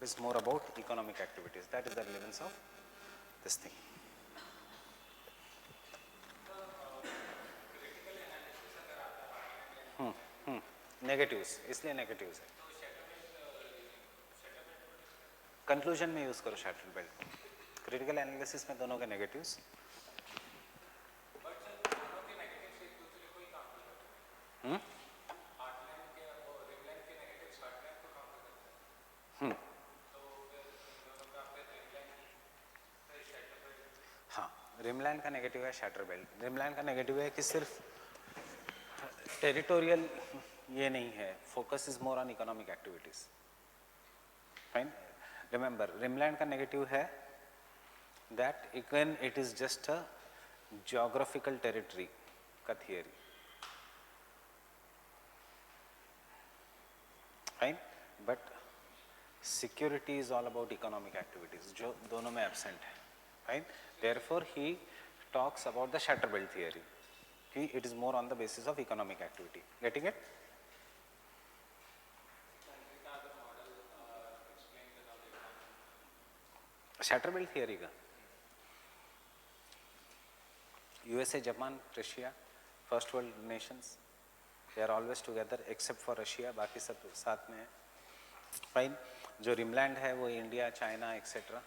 is more about economic activities. That is the relevance of this thing. Negatives, इसलिए negatives है. Conclusion में use करो शैटल belt. Critical analysis में दोनों के नेगेटिव्स. हाँ, रिमलैंड का नेगेटिव है शैटर बेल्ट. रिमलैंड का नेगेटिव है कि सिर्फ टेरिटोरियल ये नहीं है, focus is more on economic activities. Fine. Remember, Rimland का नेगेटिव है that even it is just a geographical territory का theory. Fine. But security is all about economic activities, जो दोनों में एब्सेंट है. Fine. Therefore he talks about the shatter belt theory कि it is more on the basis of economic activity. Getting it? Shatter belt theory का USA, Japan, Russia, first world nations, they are always together except for Russia, बाकी सब साथ में है. Fine. जो rimland है वो इंडिया, चाइना एक्सेट्रा,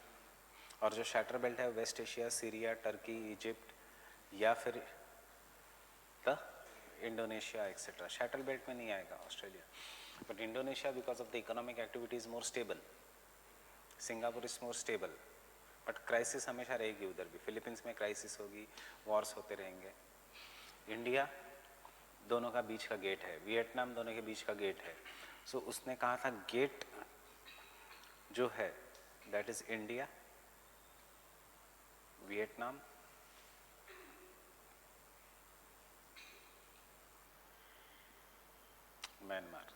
और जो शैटर बेल्ट है West Asia, Syria, Turkey, Egypt या फिर the Indonesia etcetera. Shatter belt में नहीं आएगा Australia, but Indonesia because of the economic activity is more stable. Singapore is more stable, but crisis हमेशा रहेगी उधर भी. फिलीपींस में क्राइसिस होगी, वॉर्स होते रहेंगे. इंडिया दोनों का बीच का गेट है, वियतनाम दोनों के बीच का गेट है. सो उसने कहा था गेट जो है that is India, Vietnam, Myanmar.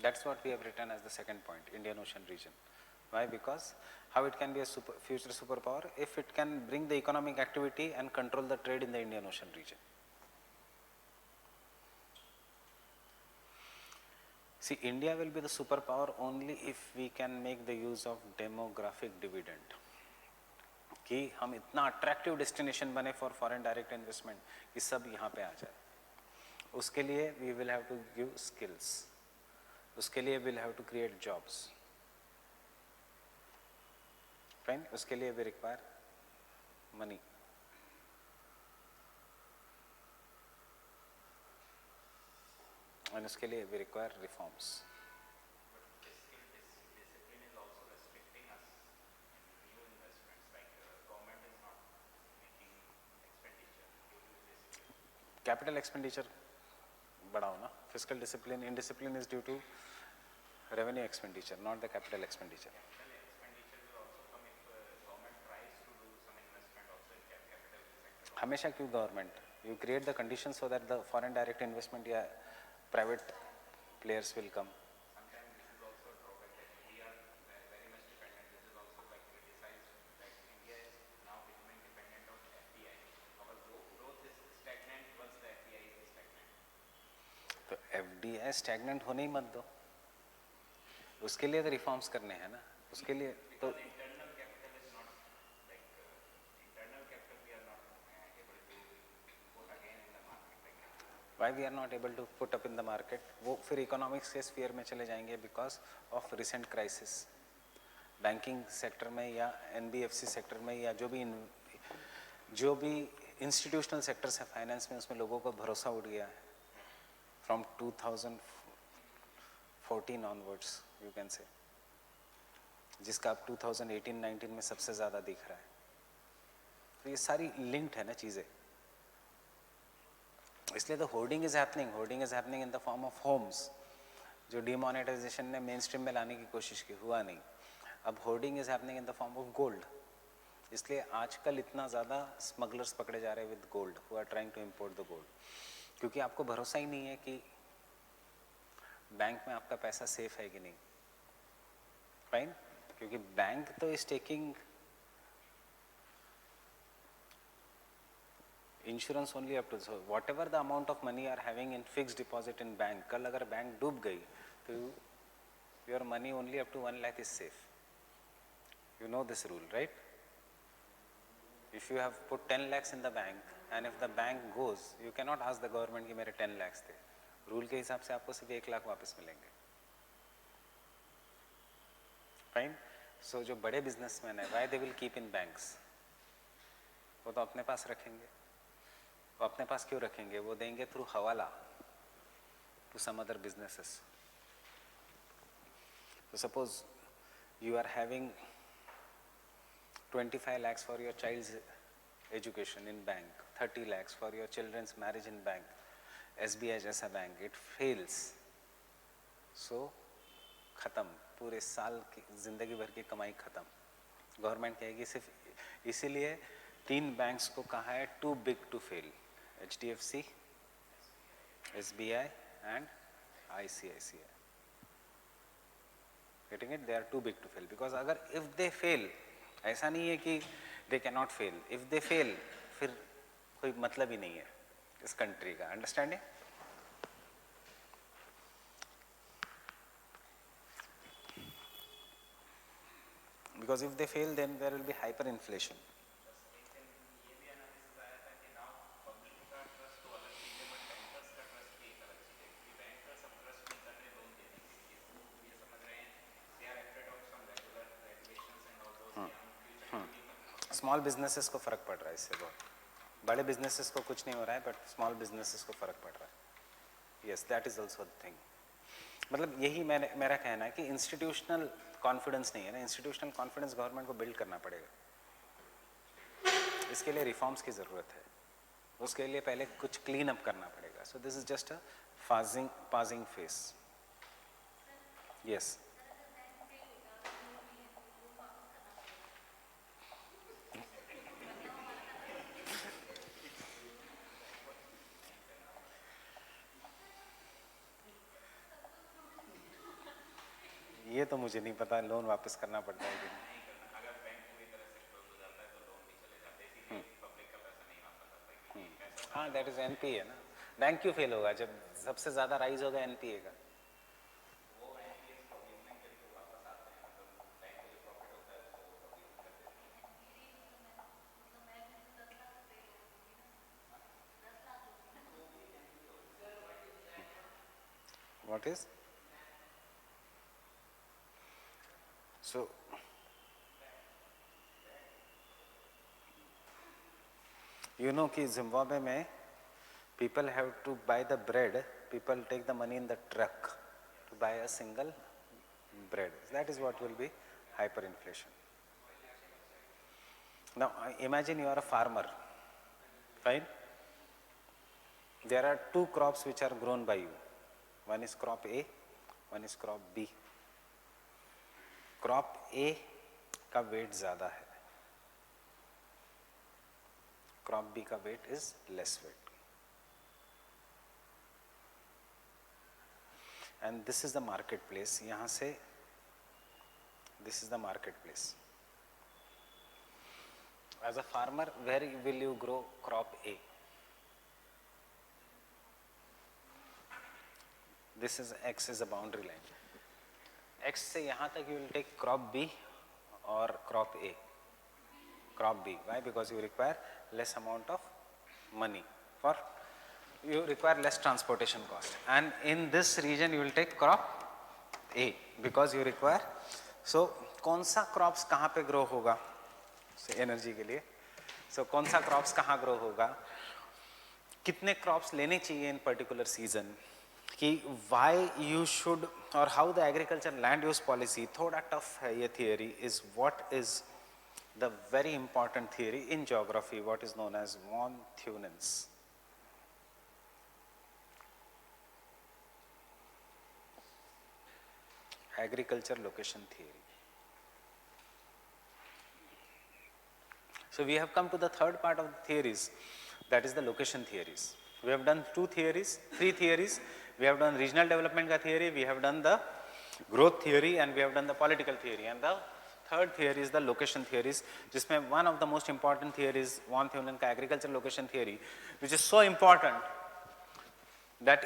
That's what we have written as the second point, Indian Ocean region. Why? Because how it can be a future superpower if it can bring the economic activity and control the trade in the Indian Ocean region. See, India will be the superpower only if we can make the use of demographic dividend. कि हम इतना attractive destination बने for foreign direct investment कि सब यहाँ पे आ जाए. उसके लिए we will have to give skills, उसके लिए will have to create jobs. Fine. उसके लिए वी रिक्वायर मनी. और उसके लिए we require reforms. Capital expenditure बढ़ाओ ना. Fiscal discipline, indiscipline is due to revenue expenditure, not the capital expenditure. हमेशा क्यों government? You create the conditions so that the foreign direct investment या private players will come. तो FDI stagnant होने ही मत दो. उसके लिए तो रिफॉर्म्स करने हैं ना. उसके लिए तो why we are not able to put up in the market? वो फिर इकोनॉमिक्स के स्फीयर में चले जाएंगे because of recent crisis. Banking sector में या NBFC सेक्टर में या जो भी इंस्टीट्यूशनल सेक्टर्स है फाइनेंस में, उसमें लोगों को भरोसा उठ गया है from 2014 onwards you can say, जिसका अब 2018-19 में सबसे ज़्यादा दिख रहा है. तो ये सारी लिंक्ड है ना चीज़ें. इसलिए तो hoarding is happening in the form of homes, जो डिमोनेटाइजेशन ने मेन स्ट्रीम में लाने की कोशिश की, हुआ नहीं. अब hoarding is happening in the form of gold. इसलिए आजकल इतना ज़्यादा स्मगलर्स पकड़े जा रहे हैं with gold, who are trying to import the gold, क्योंकि आपको भरोसा ही नहीं है कि बैंक में आपका पैसा सेफ है कि नहीं. फाइन. क्योंकि बैंक तो is taking insurance only up to, so whatever the amount of money are having in fix deposit in bank, कल अगर बैंक डूब गई तो your money only up to 1 lakh is safe. You know this rule, right? If you have put 10 lakhs in the bank and if the bank goes, you cannot ask the government कि मेरे 10 lakhs थे. Rule के हिसाब से आपको सिर्फ 1 लाख वापस मिलेंगे. फाइन. सो जो बड़े बिजनेसमैन है, why they will keep in banks? वो तो अपने पास रखेंगे. वो अपने पास क्यों रखेंगे? वो देंगे थ्रू हवाला to some other businesses. So suppose you are having 25 lakhs for your child's education in bank, 30 lakhs for your children's marriage in bank, SBI जैसा बैंक, it fails, so खत्म, पूरे साल की जिंदगी भर की कमाई खत्म. गवर्नमेंट कहेगी सिर्फ इसीलिए 3 बैंक्स को कहा है too big to fail, HDFC, SBI and ICICI. Getting it? They are too big to fail because अगर if they fail, ऐसा नहीं है कि they cannot fail. If they fail, फिर कोई मतलब ही नहीं है इस कंट्री का. Understanding? Because if they fail, then there will be hyperinflation. Small businesses को फ़र्क पड़ रहा है इससे बहुत. बड़े बिजनेसेस को कुछ नहीं हो रहा है बट स्मॉल बिजनेसेस को फ़र्क पड़ रहा है. Yes, that is also the thing. मतलब यही मेरा कहना है कि इंस्टीट्यूशनल कॉन्फिडेंस नहीं है ना. इंस्टीट्यूशनल कॉन्फिडेंस गवर्नमेंट को बिल्ड करना पड़ेगा. इसके लिए रिफॉर्म्स की ज़रूरत है. उसके लिए पहले कुछ क्लीन अप करना पड़ेगा. So this is just a passing face. Yes. ये तो मुझे नहीं पता लोन वापस करना पड़ता है कि नहीं. हाँ, दैट इज एनपीए ना. बैंक क्यों फेल होगा जब सबसे ज़्यादा राइज होगा एनपीए का. What is? So, you know कि जिम्बाब्वे में people have to buy the bread, people take the money in the truck to buy a single bread. That is what will be hyperinflation. Now imagine you are a farmer, fine. There are 2 crops which are grown by you. One is crop A, one is crop B. Crop A का weight ज़्यादा है, crop B का weight is less weight. And this is the market place. यहाँ से this is the market place. As a farmer where will you grow crop A? This is X is a boundary line. X से यहाँ तक you will take crop B or crop A. Crop B. Why? Because you require less amount of money. You require less transportation cost. And in this region you will take crop A because you require. So कौन सा crops कहाँ पे grow होगा energy के लिए? So कौन सा crops कहाँ grow होगा? कितने crops लेने चाहिए in particular season? कि why you should or how the agriculture land use policy, थोड़ा tough है ये theory, is what is the very important theory in geography, what is known as von Thunens. Agriculture location theory. So we have come to the third part of the theories, that is the location theories. We have done 3 theories. We have done regional development का theory, we have done the growth theory and we have done the political theory, and the third theory is the location theories, जिसमें one of the most important theories von Thunen का agriculture location theory, which is so important that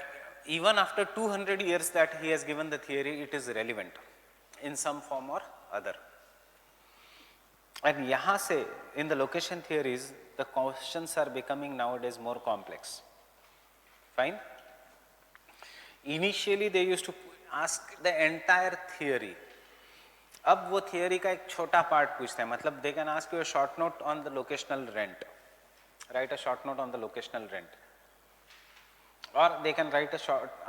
even after 200 years that he has given the theory, it is relevant in some form or other. And yahan se in the location theories the questions are becoming nowadays more complex. Fine. Initially they used to ask the entire theory. अब वो theory का एक छोटा part पूछते हैं, मतलब they can ask you a short note on the locational rent, right a short note on the locational rent, or they can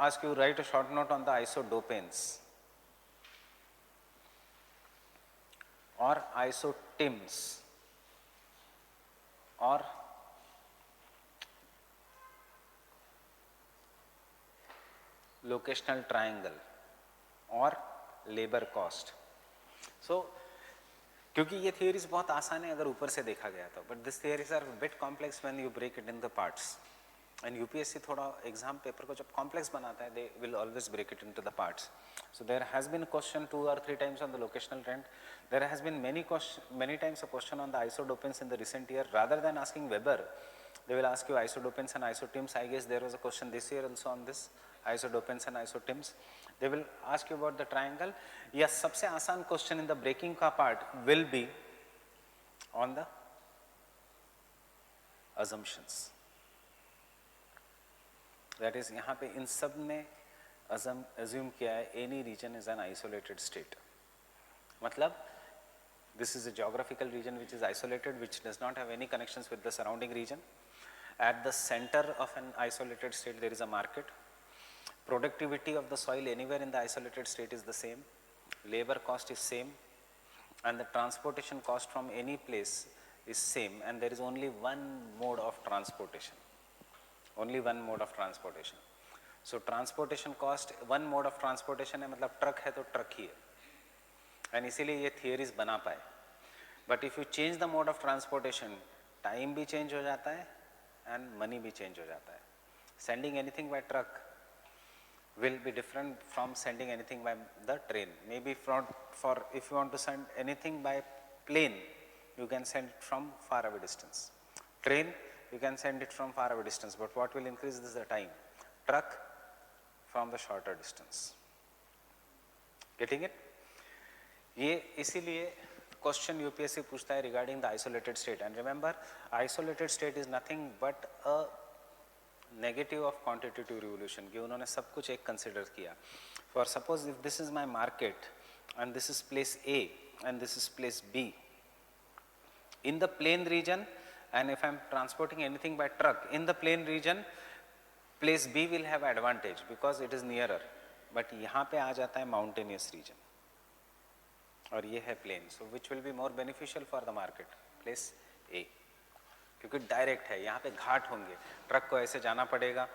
ask you write a short note on the isodopanes or isotims or locational triangle or labor cost. So क्योंकि ये theories बहुत आसान है अगर ऊपर से देखा गया तो, but this theories are bit complex when you break it in the parts. And UPSC थोड़ा एग्जाम पेपर को जब कॉम्प्लेक्स बनाता है, they will always break it into the parts. So there has been question 2 or 3 times on the locational rent. There has been many times a question on the isodopanes in the recent year. Rather than asking Weber, they will ask you isodopanes and isotims. I guess there was a question this year also on this isodopanes and isotims. They will ask you about the triangle. Yes, सबसे आसान question in the breaking का part will be on the assumptions. That is, यहाँ पे इन सब ने assume किया है any region is an isolated state. मतलब this is a geographical region which is isolated, which does not have any connections with the surrounding region. At the center of an isolated state there is a market. Productivity of the soil anywhere in the isolated state is the same. Labor cost is same, and the transportation cost from any place is same, and there is only one mode of transportation. Only one mode of transportation. So transportation cost, one mode of transportation है, मतलब truck है तो truck ही है, and इसीलिए ये theories बना पाए. But if you change the mode of transportation, time भी चेंज हो जाता है एंड मनी भी चेंज हो जाता है. Sending anything bye truck will be different from sending anything by the train. Maybe for if you want to send anything by plane, you can send it from far away distance. Train, you can send it from far away distance, but what will increase this is the time. Truck, from the shorter distance. Getting it? ये इसीलिए question UPSC पूछता है regarding the isolated state. And remember, isolated state is nothing but a negative of quantitative revolution, कि उन्होंने सब कुछ एक consider किया. For suppose if this is my market and this is place A and this is place be in the plain region, and if I am transporting anything by truck in the plain region, place B will have advantage because it is nearer. But यहाँ पे आ जाता है mountainous region और ये है plain, so which will be more beneficial for the market? Place A, क्योंकि direct है, यहाँ पे घाट होंगे, ट्रक को ऐसे जाना पड़ेगा,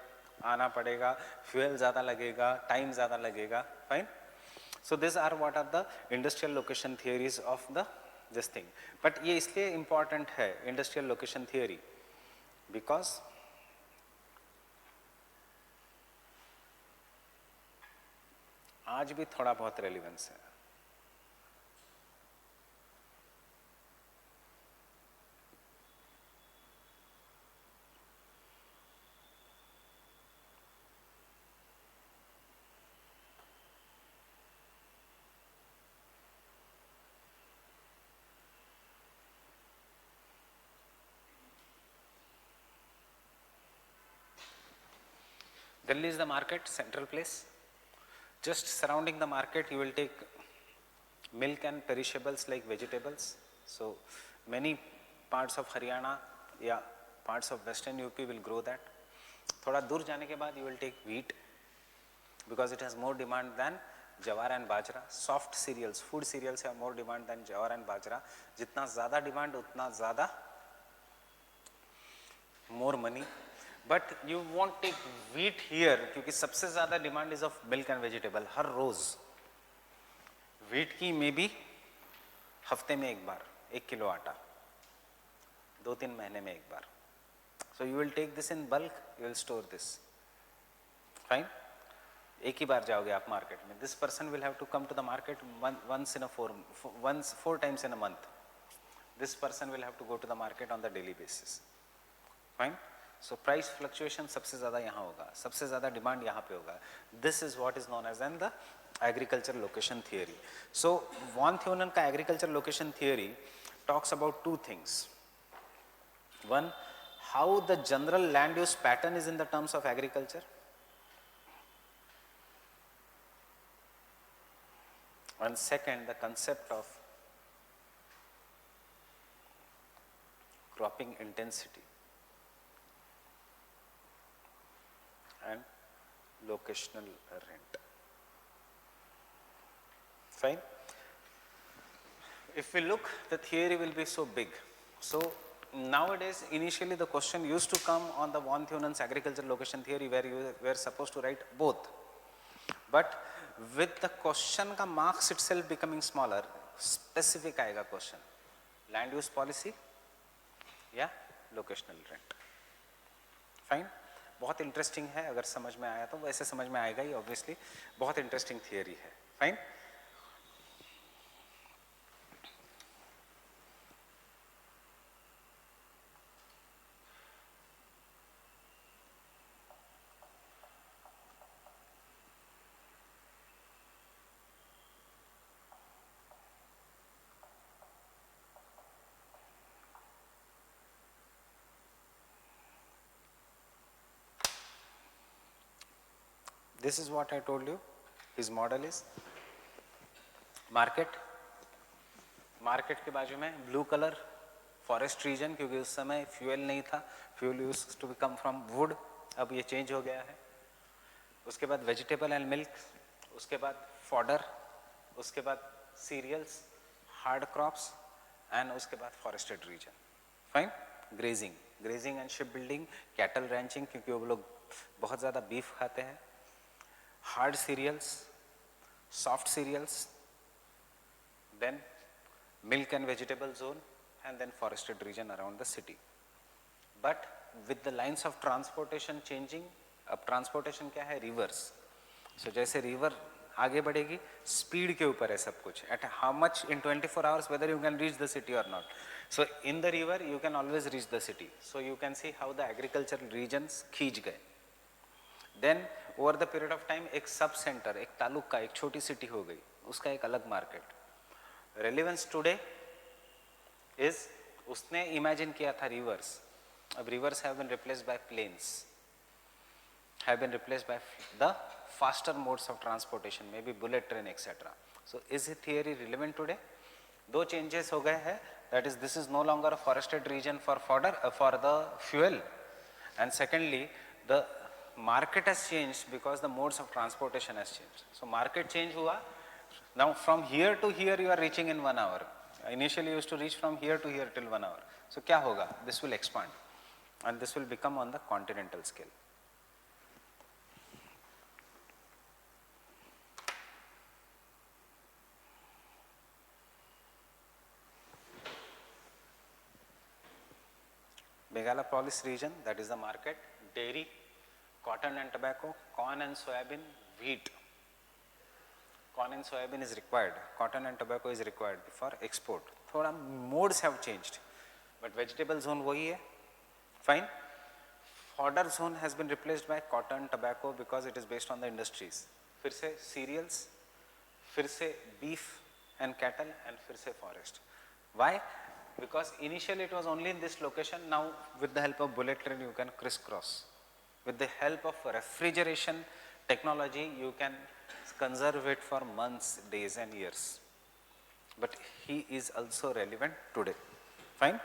आना पड़ेगा, फ्यूल ज़्यादा लगेगा, टाइम ज़्यादा लगेगा. Fine. So this are what are the industrial location theories of the this thing. But ये इसलिए important है इंडस्ट्रियल लोकेशन थियरी, बिकॉज आज भी थोड़ा बहुत रेलिवेंस है. Delhi is the market, central place. Just surrounding the market, you will take milk and perishables like vegetables. So many parts of Haryana या parts of western UP will grow that. थोड़ा दूर जाने के बाद you will take wheat because it has more demand than jawar and bajra. Soft cereals, food cereals have more demand than jawar and bajra. जितना ज़्यादा demand उतना ज़्यादा more money. But you want take wheat here क्योंकि सबसे ज़्यादा demand is of milk and vegetable. हर रोज़ wheat की मे बी हफ्ते में एक बार 1 किलो आटा, 2-3 महीने में एक बार. So you will take this in bulk, you will store this. Fine. एक ही बार जाओगे आप मार्केट में. This person will have to come to the market once 4 times in a month. This person will have to go to the market on the daily basis. Fine. So price fluctuation सबसे ज़्यादा यहाँ होगा, सबसे ज़्यादा demand यहाँ पे होगा. This is what is known as the agriculture location theory. So von Thunen का agriculture location theory talks about two things. One, how the general land use pattern is in the terms of agriculture. And second, the concept of cropping intensity and locational rent. Fine. If we look, the theory will be so big. So nowadays, initially the question used to come on the von Thunen's agriculture location theory, where you were supposed to write both. But with the question का marks itself becoming smaller, specific आएगा question. Land use policy या locational rent. Fine. बहुत interesting है, अगर समझ में आया तो वैसे समझ में आएगा ही ऑब्वियसली. बहुत इंटरेस्टिंग थियरी है. Fine. This is what I told you. His model is market. Market के बाजू में ब्लू कलर फॉरेस्ट रीजन, क्योंकि उस समय फ्यूल नहीं था. Fuel use to become from wood. अब ये चेंज हो गया है. उसके बाद वेजिटेबल एंड मिल्क, उसके बाद फॉडर, उसके बाद सीरियल्स, हार्ड क्रॉप्स एंड उसके बाद forested region. Fine. Grazing, grazing and ship building, cattle ranching, क्योंकि वो लोग बहुत ज़्यादा बीफ खाते हैं. Hard cereals, soft cereals, then milk and vegetable zone, and then forested region around the city. But with the lines of transportation changing, अब transportation क्या है? Rivers. So जैसे river आगे बढ़ेगी, speed के ऊपर है सब कुछ. At how much in 24 hours whether you can reach the city or not. So in the river you can always reach the city. So you can see how the agricultural regions खींच गए. Then over the period of time एक sub centre, एक तालुक का एक छोटी city हो गई, उसका एक अलग मार्केट. रेलिवेंस टुडे इज, उसने इमेजिन किया था रिवर्स. अब rivers have been replaced by planes, have been replaced by the faster modes of transportation, maybe bullet train etcetera. So is a theory relevant today? दो changes हो गए हैं. That is, this is no longer a forested region for fodder for the fuel, and secondly the market has changed because the modes of transportation has changed. So market change हुआ. Now from here to here you are reaching in 1 hour. Initially you used to reach from here to here till 1 hour. So क्या होगा? This will expand and this will become on the continental scale. Megalopolis region, that is the market. Dairy, cotton and tobacco, corn and soybean, wheat. Corn and soybean is required, cotton and tobacco is required for export. थोड़ा modes have changed, but vegetable zone वही है. Fine. Fodder zone has been replaced by cotton, tobacco because it is based on the industries. फिर से cereals, फिर से beef and cattle, and फिर से forest. Why? Because initially it was only in this location. Now with the help of bullet train you can crisscross. With the help of refrigeration technology you can conserve it for months, days and years. But he is also relevant today. Fine.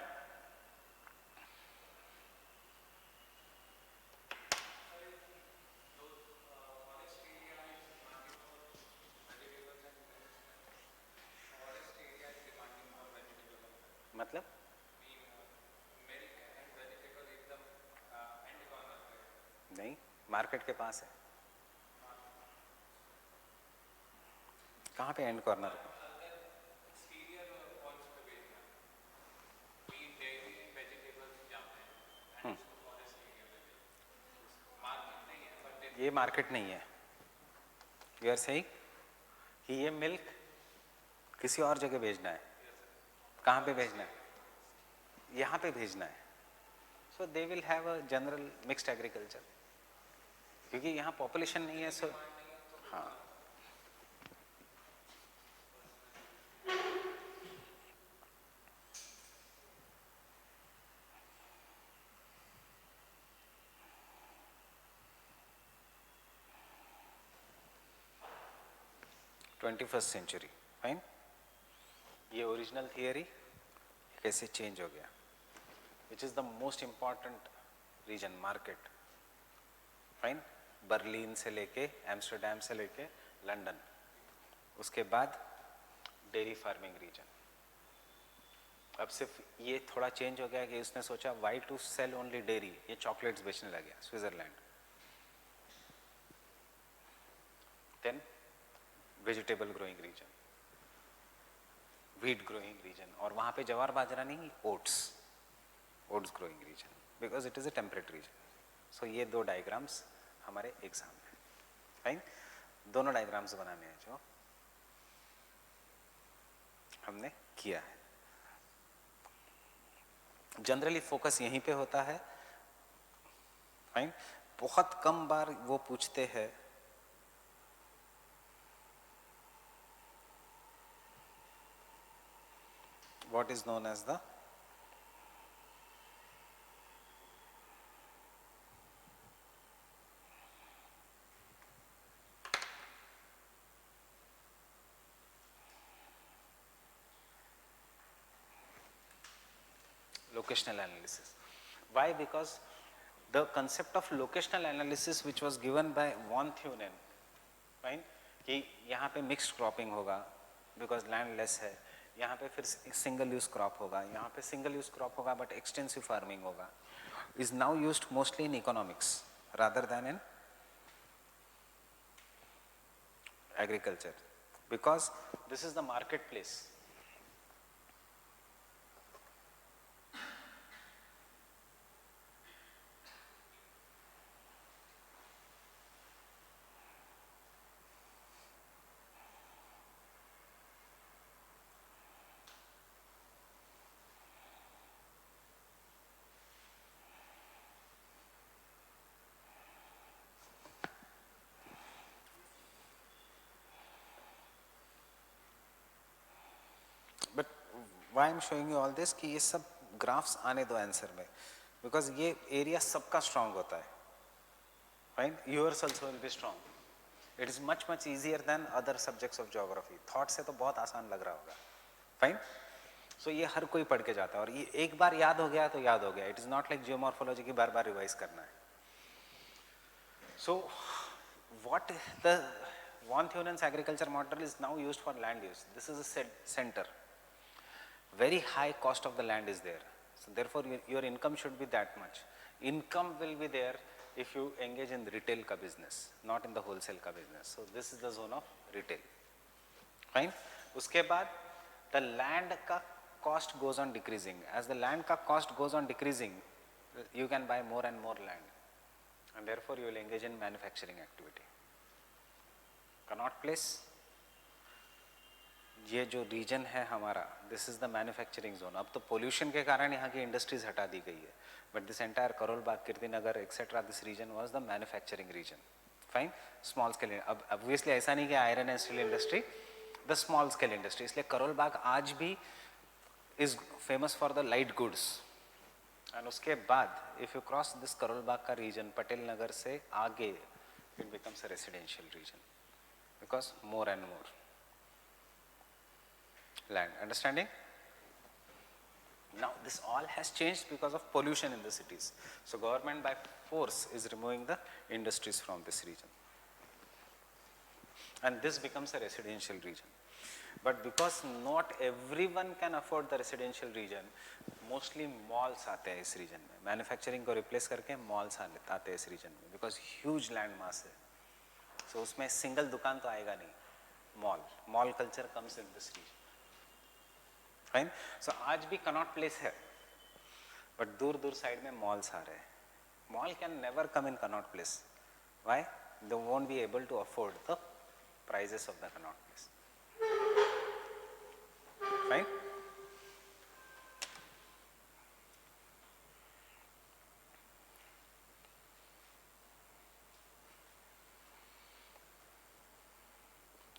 मतलब नहीं, market के पास है. कहाँ पे and corner? ये market नहीं है. You are saying कि ये मिल्क किसी और जगह भेजना है, कहाँ पे भेजना है? यहाँ पे भेजना है. So they will have a general mixed agriculture, क्योंकि यहाँ पॉपुलेशन नहीं है. सो हाँ, ट्वेंटी-फर्स्ट सेंचुरी. फाइन. ये ओरिजिनल थियरी कैसे चेंज हो गया. Which is the most important reason market. Fine. Berlin से लेके एम्स्टरडेम से लेके लंदन. उसके बाद डेयरी फार्मिंग रीजन. अब सिर्फ ये थोड़ा चेंज हो गया कि उसने सोचा why to sell only dairy. ये चॉकलेट्स बेचने लग गया. Switzerland. Then vegetable growing region, wheat growing region, और वहाँ पे जवार बाजरा नहीं, oats growing region, because it is a temperate region. So ये दो डायग्राम्स हमारे एग्जाम में. फाइन. दोनों डायग्राम्स बनाने हैं जो हमने किया है. जनरली फोकस यहीं पे होता है. फाइन. बहुत कम बार वो पूछते हैं what is known as the locational analysis. Why? Because the concept of locational analysis which was given by von Thunen, fine, कि यहाँ पे मिक्स्ड क्रॉपिंग होगा बिकॉज लैंड लेस है, यहाँ पे फिर सिंगल यूज क्रॉप होगा, यहाँ पे सिंगल यूज क्रॉप होगा बट एक्सटेंसिव फार्मिंग होगा, is now used mostly in economics rather then in agriculture, because this is the marketplace. But why I am showing you all this कि ये सब graphs आने दो आंसर में, because ये area सबका स्ट्रांग होता है. Fine. Yours also will be strong. It is much much easier than other subjects of geography. Thought से तो बहुत आसान लग रहा होगा. फाइन. सो ये हर कोई पढ़ के जाता है और ये एक बार याद हो गया तो याद हो गया. It is not like geomorphology की बार बार रिवाइज करना है. So what the von Thunen's agriculture model is now used for land use. This is a center. Very high cost of the land is there. So therefore your income should be that much. Income will be there if you engage in retail ka business, not in the wholesale ka business. So this is the zone of retail. Fine. Uske baad the land ka cost goes on decreasing. As the land ka cost goes on decreasing, you can buy more and more land, and therefore you will engage in manufacturing activity. Connaught Place, ये जो reason है हमारा, this is the manufacturing zone. अब तो pollution के कारण यहाँ की इंडस्ट्रीज हटा दी गई है, but this entire Karol Bagh, Kirtinagar etcetera, this region was the manufacturing region. Fine. Small scale. अब ऑब्वियसली ऐसा नहीं कि iron and steel industry, the small scale industry. इसलिए करोल बाग आज भी is famous for the light goods. And उसके बाद if you cross this Karol Bagh का रीजन पटेल नगर से आगे, it becomes a residential region, because more and more land. Understanding? Now this all has changed because of pollution in the cities. So government by force is removing the industries from this region, and this becomes a residential region. But because not everyone can afford the residential region, mostly malls आते हैं इस region में. Manufacturing को replace करके malls आते हैं इस region में, because huge land mass है. So उसमें सिंगल दुकान तो आएगा नहीं. Mall culture comes in this region. Fine. So आज भी कनॉट प्लेस है, बट दूर दूर साइड में मॉल्स आ रहे हैं. Mall can never come in Connaught Place. Why? They won't be able to afford the prices of the Connaught Place. Fine.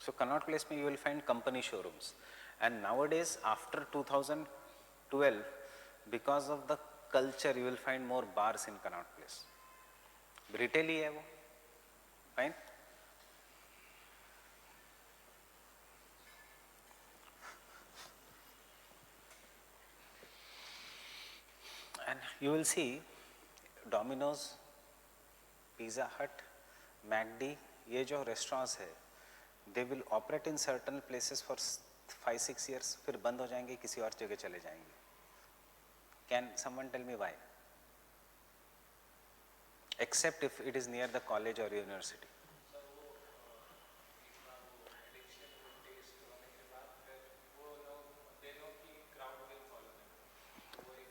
So Connaught Place में you will find company showrooms, and nowadays after 2012, because of the culture, you will find more bars in Connaught Place. Retail ही है वो, fine. And you will see Domino's, Pizza Hut, McD, ये जो restaurants है, they will operate in certain places for 5-6 years, फिर बंद हो जाएंगे, किसी और जगह चले जाएंगे. Can someone tell me why? Except if it is near the college or university.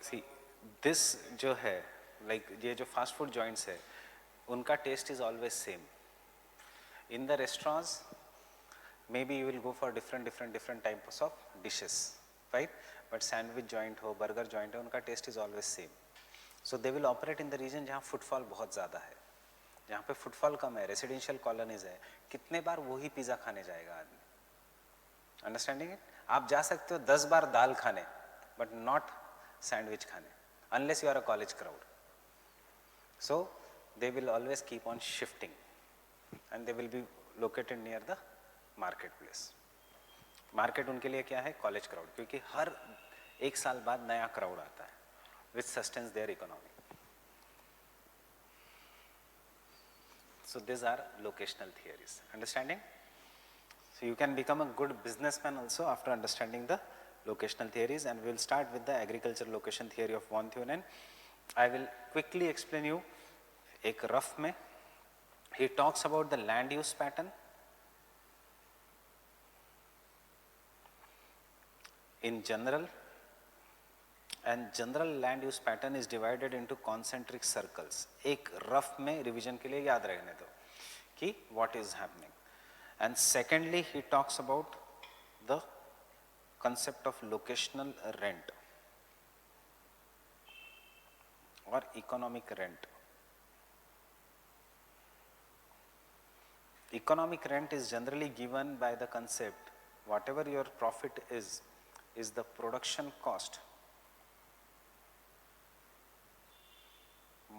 See, this जो है, like ये जो fast food joints है, उनका taste is always same. In the restaurants, maybe you will go for different types of dishes, right? But sandwich joint हो, burger joint है, उनका taste is always same. So they will operate in the region जहाँ footfall बहुत ज़्यादा है, जहाँ पे footfall कम है, residential colonies है, कितने बार वही पिज़्ज़ा खाने जाएगा आदमी? Understanding it? आप जा सकते हो 10 बार दाल खाने, but not sandwich खाने, unless you are a college crowd. So they will always keep on shifting, and they will be located near the marketplace. Market उनके लिए क्या है? College crowd, क्योंकि हर एक साल बाद नया crowd आता है, which sustains their economy. So these are locational theories. Understanding? So you can become a good businessman also after understanding the locational theories, and we will start with the agriculture location theory of von Thunen. I will quickly explain you एक rough में. He talks about the land use pattern in general, and general land use pattern is divided into concentric circles. एक rough में revision के लिए याद रहने दो कि what is happening. And secondly, he talks about the concept of locational rent or economic rent. Economic rent is generally given by the concept whatever your profit is the production cost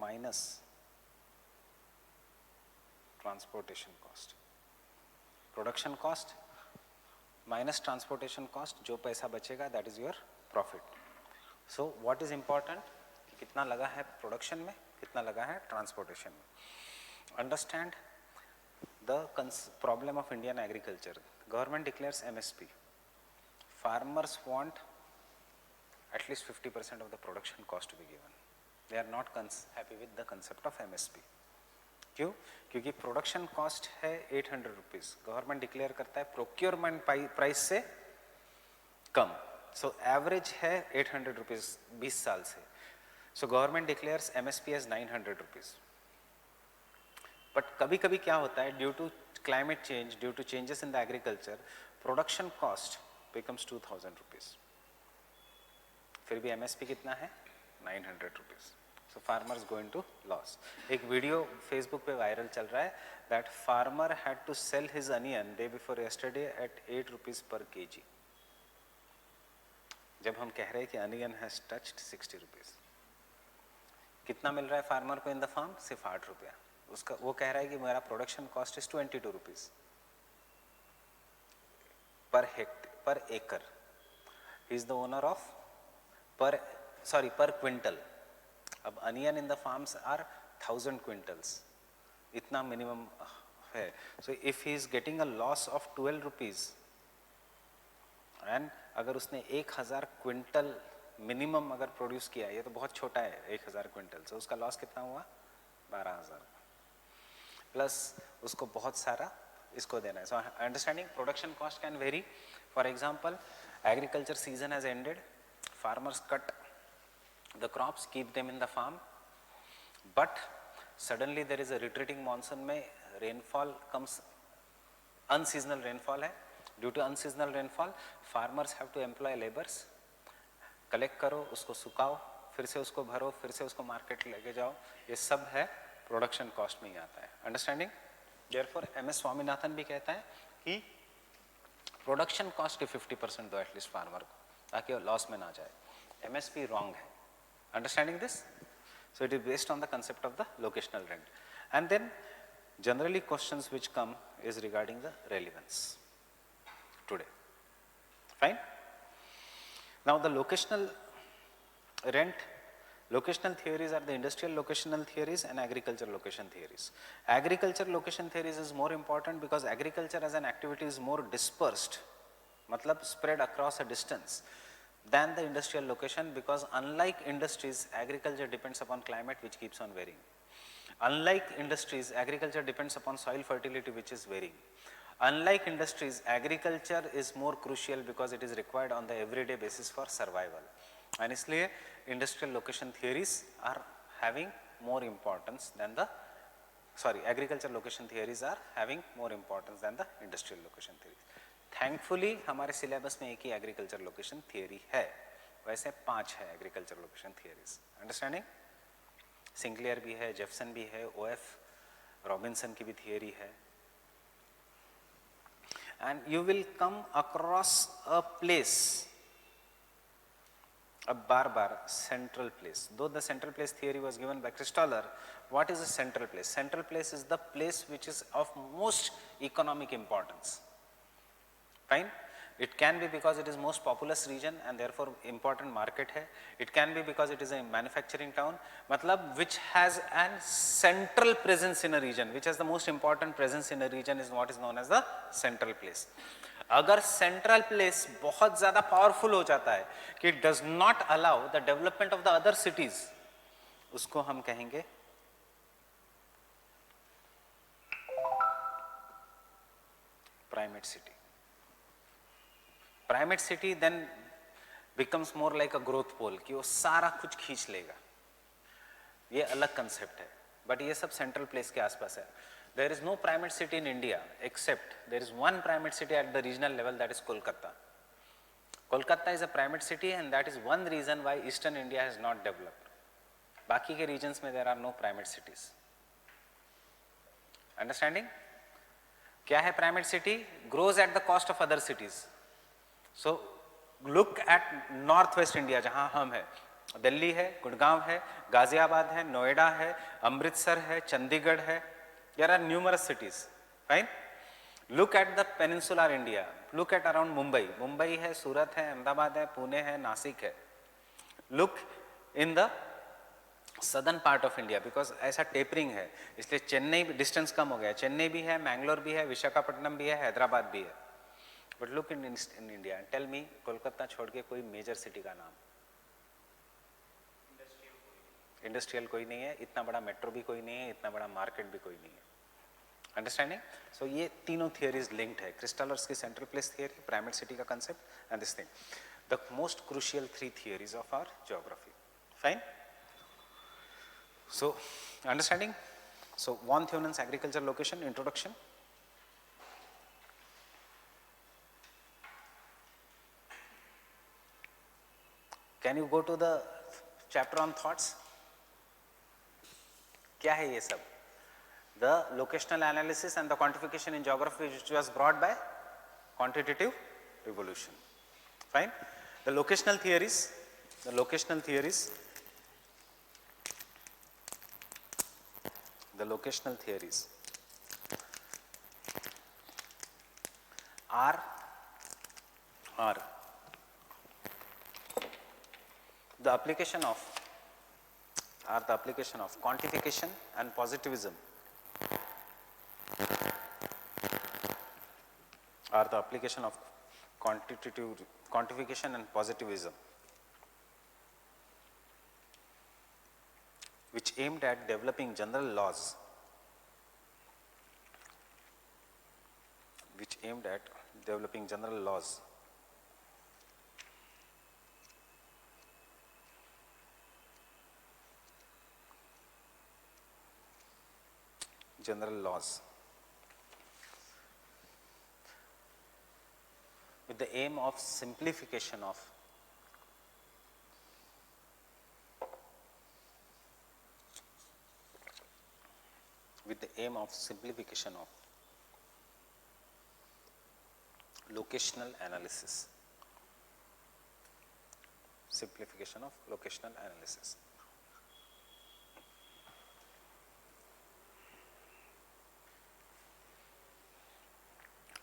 minus transportation cost. Production cost minus transportation cost, जो पैसा बचेगा that is your profit. So what is important? कितना लगा है production में, कितना लगा है transportation में. Understand the problem of Indian agriculture. Government declares MSP. Farmers want at least 50% of the production cost to be given. They are not happy with the concept of MSP. क्यों? क्योंकि production cost है 800 rupees, government declare करता है procurement price से कम, so average है 800 rupees 20 साल से. So government declares MSP as 900 rupees. But कभी कभी क्या होता है, due to climate change, due to changes in the agriculture, production cost becomes 2000 rupees. फिर भी एमएसपी कितना है? 900 rupees. So farmers go into loss. एक वीडियो फेसबुक पे वायरल चल रहा है that farmer had to sell his onion day before yesterday at 8 rupees per kg. जब हम कह रहे हैं कि onion has touched 60 rupees. कितना मिल रहा है फार्मर को इन द फार्म? सिर्फ 8 रुपया. उसका वो कह रहा है कि मेरा production cost is 22 rupees per acre. He is the owner of per quintal. अब onion in the farms are 1000 quintals, इतना मिनिमम है. So if he is getting a loss of 12 rupees and अगर उसने 1000 क्विंटल मिनिमम अगर produce किया, ये तो बहुत छोटा है 1000 क्विंटल, so उसका लॉस कितना हुआ? 12000 प्लस उसको बहुत सारा इसको देना है. So understanding production cost can very. For example, agriculture season has ended, farmers cut the crops, keep them in the farm, but suddenly there is a retreating monsoon, में rainfall comes अनसीजनल रेनफॉल है, due to unseasonal rainfall farmers have to employ labours, collect करो, उसको सुखाओ, फिर से उसको भरो, फिर से उसको मार्केट लेके जाओ, ये सब है प्रोडक्शन कॉस्ट में ही आता है। Understanding? Therefore M S Swaminathan भी कहता है कि प्रोडक्शन कॉस्ट के 50% दो एटलीस्ट फार्मर को, ताकि वो लॉस में ना जाए। एमएसपी रॉन्ग है। Understanding this? So it is based on the concept of the locational rent. And then generally questions which come is regarding the relevance today. Fine? Now the locational rent, locational theories are the industrial locational theories and agriculture location theories. Agriculture location theories is more important because agriculture as an activity is more dispersed, matlab spread across a distance, than the industrial location, because unlike industries, agriculture depends upon climate which keeps on varying. Unlike industries, agriculture depends upon soil fertility which is varying. Unlike industries, agriculture is more crucial because it is required on the everyday basis for survival. And इसलिए industrial location theories are having more importance than the, sorry, agriculture location theories are having more importance than the industrial location theories. Thankfully हमारे syllabus में एक ही agriculture location theory है, वैसे 5 है agriculture location theories. Understanding? सिंक्लियर भी है, जेफसन भी है, ओएफ रॉबिन्सन की भी थियरी है. And you will come across a place, a bar central place. Though the central place theory was given by Christoller, what is a central place? Central place is the place which is of most economic importance. Fine? It can be because it is most populous region and therefore important market hai. It can be because it is a manufacturing town, matlab which has an central presence in a region, which has the most important presence in a region is what is known as the central place. अगर central place बहुत ज़्यादा powerful हो जाता है कि it does not allow the development of the other cities, उसको हम कहेंगे primate city. Primate city then becomes more like a growth pole कि वो सारा कुछ खींच लेगा. ये अलग कंसेप्ट है, बट ये सब सेंट्रल प्लेस के आसपास है. There is no primate city in India except there is one primate city at the regional level, that is Kolkata. Kolkata is a primate city and that is one reason why eastern India has not developed. बाकी के regions में there are no primate cities. Understanding? क्या है primate city? Grows at the cost of other cities. So look at northwest India जहाँ हम हैं. दिल्ली है, गुड़गांव है, गाजियाबाद है, नोएडा है, अमृतसर है, चंडीगढ़ है. There are numerous cities, fine? Look at the peninsular India. Look at around Mumbai. Mumbai है, सूरत है, अहमदाबाद है, पुणे है, नासिक है. Look in the southern part of India because ऐसा टेपरिंग है, इसलिए चेन्नई डिस्टेंस कम हो गया. चेन्नई भी है, मैंगलोर भी है, विशाखापट्टनम भी है, हैदराबाद भी है. But look in India and tell me Kolkata छोड़ के कोई मेजर सिटी का नाम. इंडस्ट्रियल कोई नहीं है, इतना बड़ा मेट्रो भी कोई नहीं है, इतना बड़ा मार्केट भी कोई नहीं है. अंडरस्टैंडिंग? सो ये तीनों थियरीज लिंक्ड है. क्रिस्टलर्स की central place theory, primate city का concept and this thing, the most crucial 3 theories of our geography. Fine? So understanding? So von Thunen's agriculture location introduction. Can you go to the chapter on thoughts? क्या है ये सब? The locational analysis and the quantification in geography which was brought by quantitative evolution. Fine? The locational theories are the application of quantification and positivism, are the application of quantification and positivism which aimed at developing general laws with the aim of simplification of locational analysis. Simplification of locational analysis.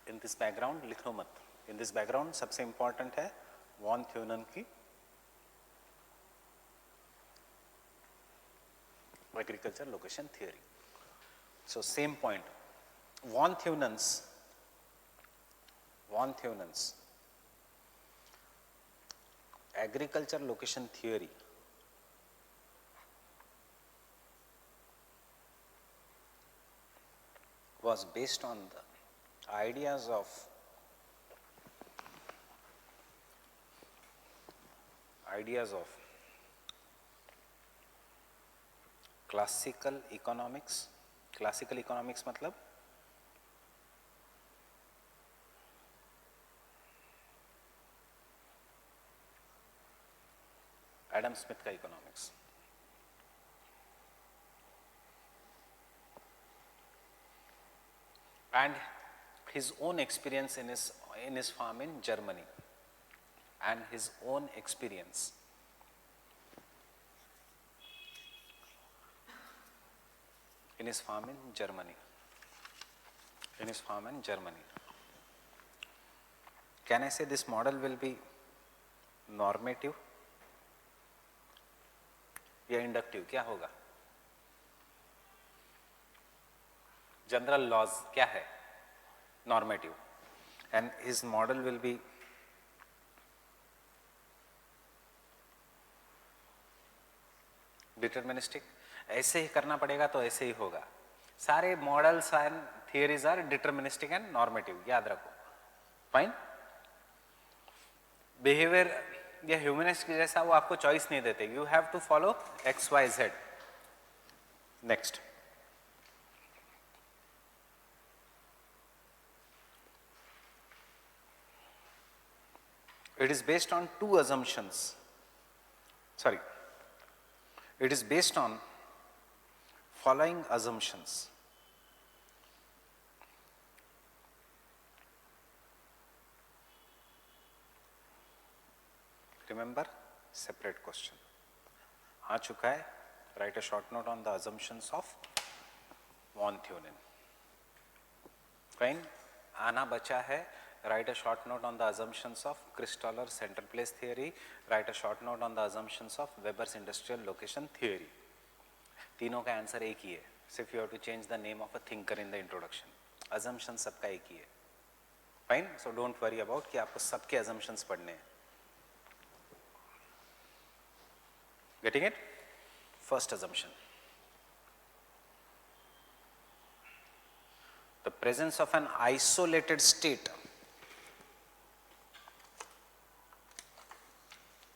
In this background लिखो मत. In this background सबसे important है von थ्यूनन की agriculture location theory. So same point. Von Theunen's agriculture location theory was based on the ideas of classical economics. Classical economics मतलब Adam Smith का economics. And his own experience in his farm in Germany, and his own experience in his farm in Germany. Can I say this model will be normative या inductive? क्या होगा? General laws क्या है? Normative. And his model will be deterministic. ऐसे ही करना पड़ेगा तो ऐसे ही होगा. सारे models and theories are deterministic and normative, याद रखो. फाइन. बिहेवियर या ह्यूमनिस्ट जैसा वो आपको चॉइस नहीं देते. You have to follow X Y Z. Next. It is based on two assumptions. Sorry. It is based on following assumptions. Remember, separate question. आ चुका है. Write a short note on the assumptions of von Theunen. Fine. आना बचा है. Write a short note on the assumptions of Christoller central place theory. Write a short note on the assumptions of Weber's industrial location theory. तीनों का answer एक ही है. सिर्फ you have to change the name of a thinker in the introduction. Assumptions सबका एक ही है. Fine. So don't worry about कि आपको सबके assumptions पढ़ने हैं. Getting it? First assumption. The presence of an isolated state.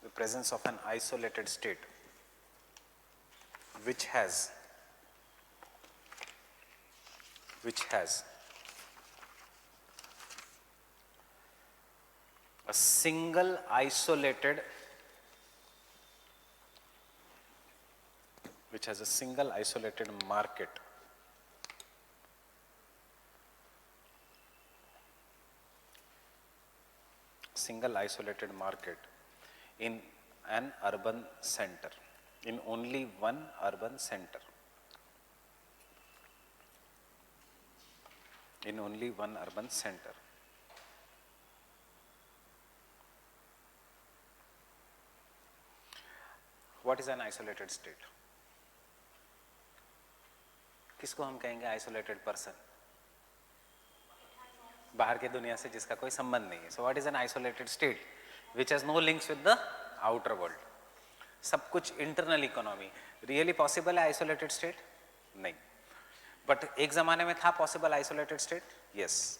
The presence of an isolated state which has a single isolated market. Single isolated market in an urban center, in only one urban center. In only one urban center. What is an isolated state? किसको हम कहेंगे isolated person? बाहर के दुनिया से जिसका कोई संबंध नहीं है. So what is an isolated state? Which has no links with the outer world. सब कुछ इंटरनल इकोनॉमी. रियली पॉसिबल है आइसोलेटेड स्टेट? नहीं. बट एक जमाने में था possible isolated state. Yes.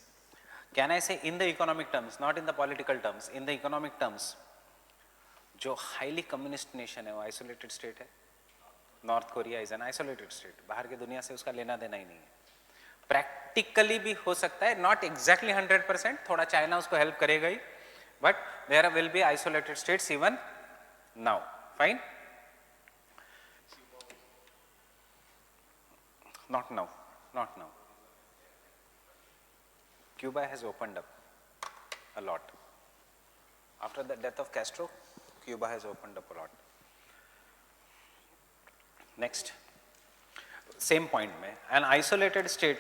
Can I say in the economic terms, not in the political terms, in the economic terms जो highly communist nation है वो आइसोलेटेड स्टेट है. North Korea is an isolated state. बाहर की दुनिया से उसका लेना देना ही नहीं है. प्रैक्टिकली भी हो सकता है, नॉट एग्जैक्टली 100%. थोड़ा चाइना उसको हेल्प करेगा ही, but there will be isolated states even now. Fine? Not now, not now. Cuba has opened up a lot. After the death of Castro, Cuba has opened up a lot. Next, same point mein, an isolated state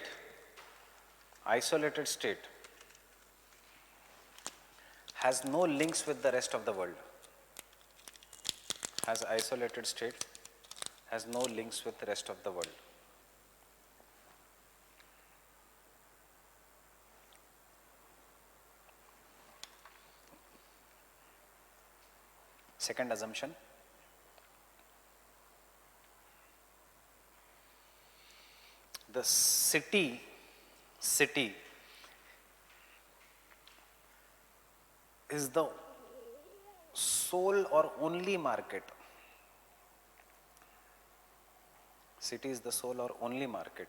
has no links with the rest of the world. Isolated state has no links with the rest of the world. Second assumption, the city is the sole or only market. City is the sole or only market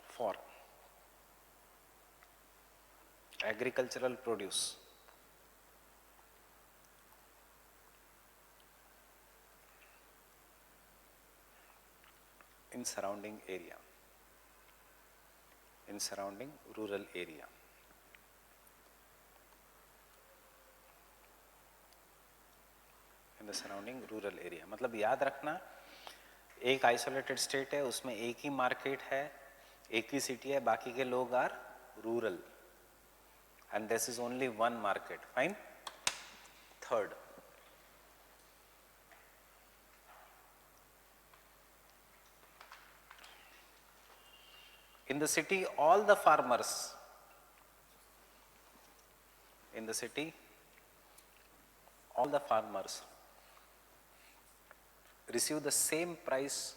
for agricultural produce. In surrounding area, in surrounding rural area. In the surrounding rural area. मतलब याद रखना, एक isolated state है, उसमें एक ही market है, एक ही city है, बाकी के लोग are rural, and this is only one market. Fine? Third, in the city all the farmers receive the same price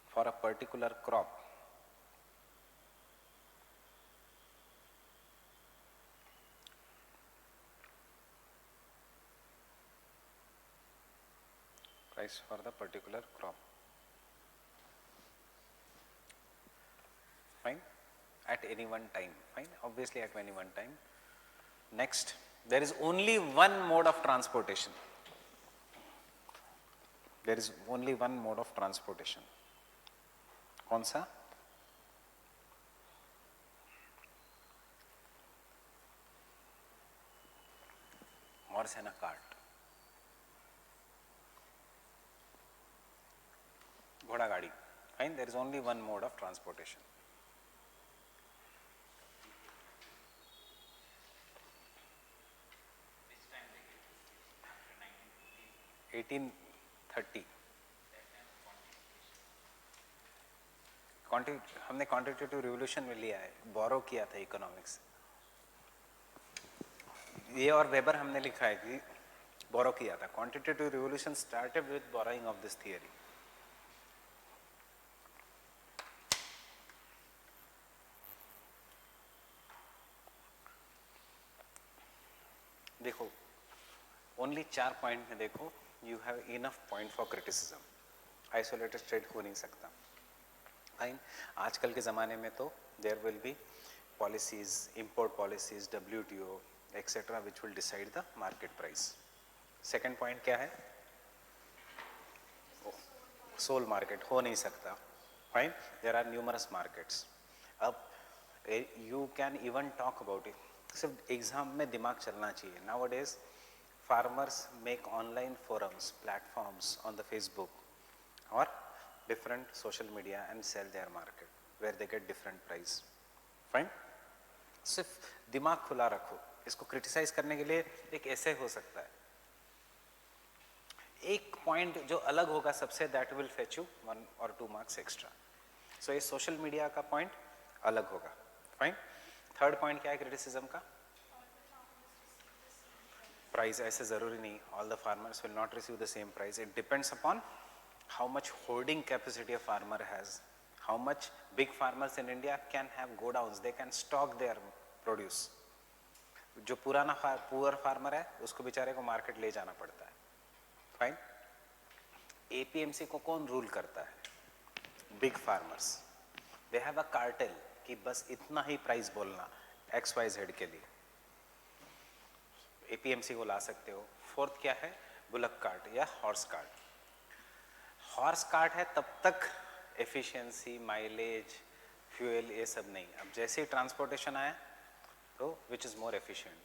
for a particular crop. Price for the particular crop. Fine? At any one time. Fine? Obviously at any one time. Next, there is only one mode of transportation. There is only one mode of transportation. कौन सा? Horse and a cart. घोड़ा गाड़ी. Fine? There is only one mode of transportation. Which time they get after 1950? 1830. हमने quantitative revolution में लिया है, बोरो किया था इकोनॉमिक्स. ये और वेबर हमने लिखा है कि बोरो किया था. Quantitative revolution started with borrowing of this theory. देखो, ओनली 4 पॉइंट में देखो, you have enough point for criticism. Isolated state हो नहीं सकता. फाइन. आजकल के ज़माने में तो there will be policies, import policies, WTO etcetera which will decide the market price. Second point क्या है? सोल मार्केट हो नहीं सकता. Fine. There are numerous markets. अब you can even talk about it. सिर्फ एग्जाम में दिमाग चलना चाहिए. Now days farmers make online forums, platforms on the Facebook or different social media and sell their market where they get different price. Fine? सिर्फ दिमाग खुला रखो. इसको क्रिटिसाइज करने के लिए एक ऐसे हो सकता है. एक पॉइंट जो अलग होगा सबसे, that will fetch you 1 or 2 marks extra. So ये सोशल मीडिया का पॉइंट अलग होगा. फाइन. थर्ड पॉइंट क्या है क्रिटिसिज्म का? प्राइस. ऐसे जरूरी नहीं. All the farmers will not receive the same price. It depends upon how much holding capacity a farmer has, how much big farmers in India can have godowns, they can stock their produce. जो पुराना poor farmer है उसको बेचारे को market ले जाना पड़ता है. फाइन. APMC को कौन रूल करता है? Big farmers. They have a cartel. कि बस इतना ही प्राइस बोलना XYZ के लिए, APMC को ला सकते हो। फोर्थ क्या है, बुलक कार्ट या हॉर्स कार्ट। हॉर्स कार्ट है तब तक एफिशिएंसी, माइलेज, फ्यूल ये सब नहीं। अब जैसे ही ट्रांसपोर्टेशन आया तो which is more efficient,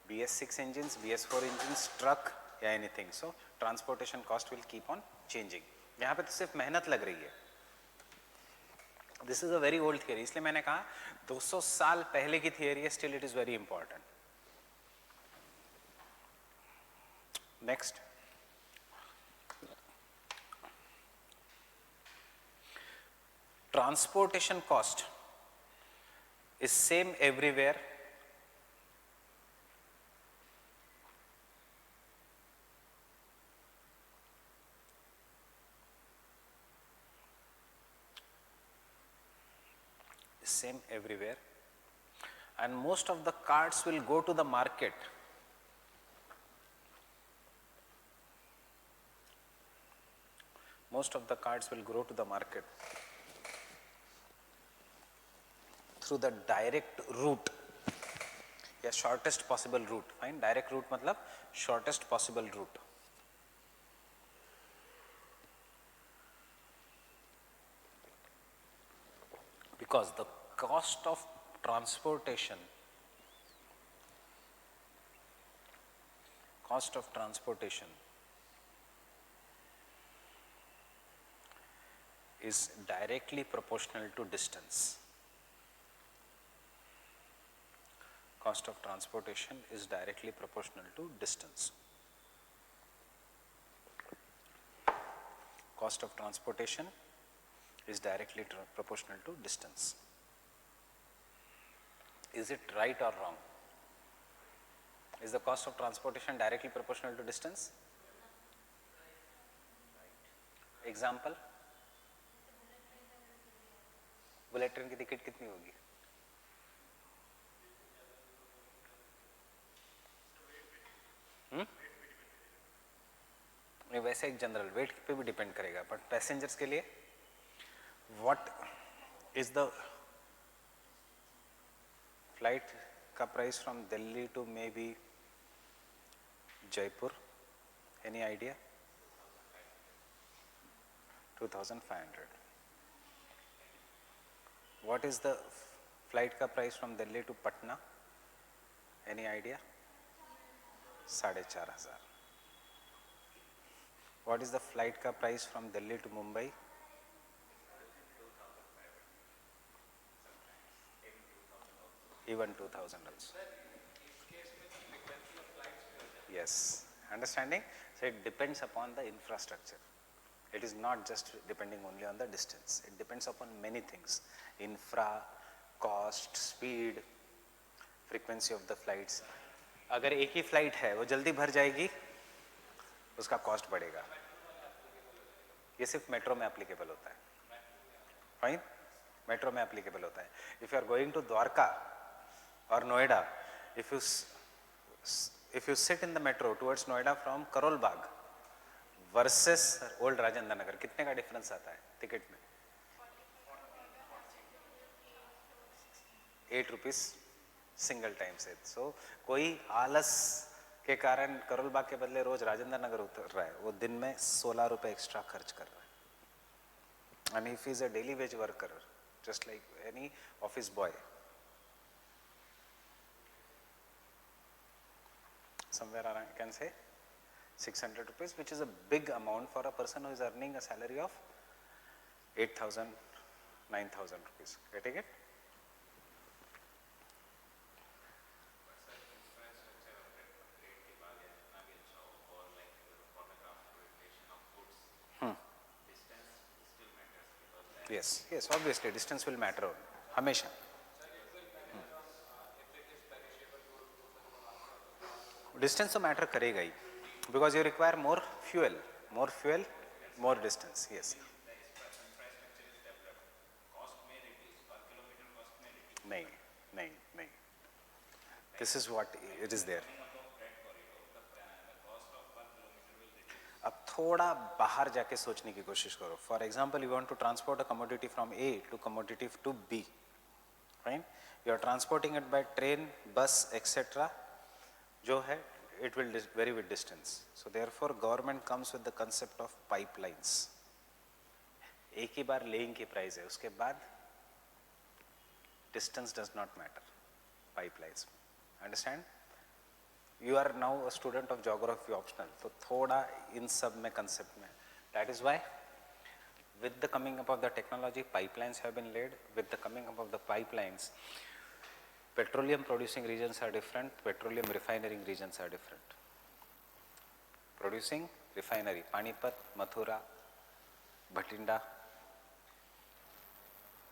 BS6 engines, BS4 engines, truck या anything. So transportation cost will keep on changing. यहाँ पे तो सिर्फ मेहनत लग रही है। This is a very old theory, इसलिए मैंने कहा 200 साल पहले की थियरी है, still it is very important. Next, transportation cost is same everywhere, same everywhere, and most of the carts will go to the market. Most of the carts will go to the market through the direct route या shortest possible route. Fine, direct route मतलब shortest possible route. Because the cost of transportation is directly proportional to distance. Cost of transportation is directly proportional to distance. Cost of transportation is directly proportional to distance. Is it right or wrong? Is the cost of transportation directly proportional to distance? Example, bullet train की ticket कितनी होगी? वैसे एक general wait पे भी depend करेगा, but passengers के लिए व्हाट इज द फ्लाइट का price from Delhi to maybe Jaipur? Any idea? 2500. What is the flight का price from Delhi to Patna? Any idea? 4,500. What is the flight का price from Delhi to Mumbai? Even 2,000 also. Yes, understanding? So it depends upon the infrastructure. It is not just depending only on the distance. It depends upon many things. Infra, cost, speed, frequency of the flights. अगर एक ही flight है वो जल्दी भर जाएगी, उसका cost बढ़ेगा। ये सिर्फ मेट्रो में एप्लीकेबल होता है। फाइन, मेट्रो में एप्लीकेबल होता है। If you are going to Dwarka और Noida, if you sit in the metro towards Noida from Karol Bagh versus old Rajendra Nagar, कितने का डिफरेंस आता है टिकट में? 8 रुपीज सिंगल टाइम से। सो कोई आलस के कारण करोल बाग के बदले रोज राजेंद्र नगर उतर रहा है, वो दिन में 16 रुपए एक्स्ट्रा खर्च कर रहा है। And if is a daily veg worker just like any office boy, somewhere around I can say 600 rupees, which is a big amount for a person who is earning a salary of 8,000, 9,000 rupees. Getting it? Yes, yes, obviously distance will matter हमेशा। Distance तो matter करेगा ही, because you require more fuel, more distance. Yes, नहीं नहीं नहीं, this is what it is there. अब थोड़ा बाहर जाके सोचने की कोशिश करो. For example, you want to transport a commodity from A to commodity to B, right? You are transporting it by train, bus, etcetera, जो है it will vary with distance. So therefore government comes with the concept of pipelines. एक ही बार laying की price है, उसके बाद distance does not matter. Pipelines, understand? You are now a student of geography optional, तो थोड़ा इन सब में concept में. That is why with the coming up of the technology, pipelines have been laid. With the coming up of the pipelines, petroleum producing regions are different, petroleum refining regions are different. Producing refinery, Panipat, Mathura, Bhatinda,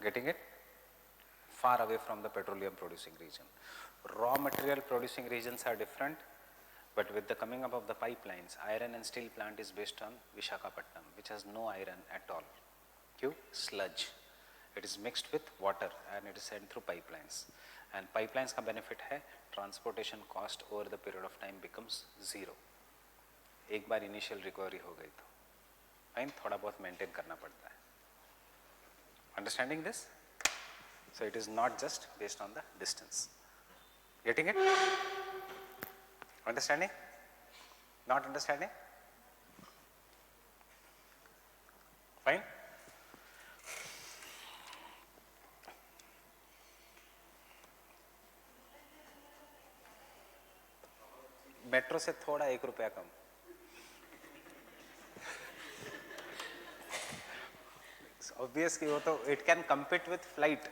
getting it? Far away from the petroleum producing region. Raw material producing regions are different, but with the coming up of the pipelines, iron and steel plant is based on Visakhapatnam, which has no iron at all. Q? Sludge. It is mixed with water and it is sent through pipelines. And pipelines का benefit है, transportation cost over the period of time becomes zero. एक बार initial recovery हो गई तो, fine, थोड़ा बहुत maintain करना पड़ता है. Understanding this? So it is not just based on the distance. Getting it? Understanding? Not understanding? Fine? Metro से थोड़ा 1 रुपया कम. ऑब्वियसली वो तो it can compete with flight.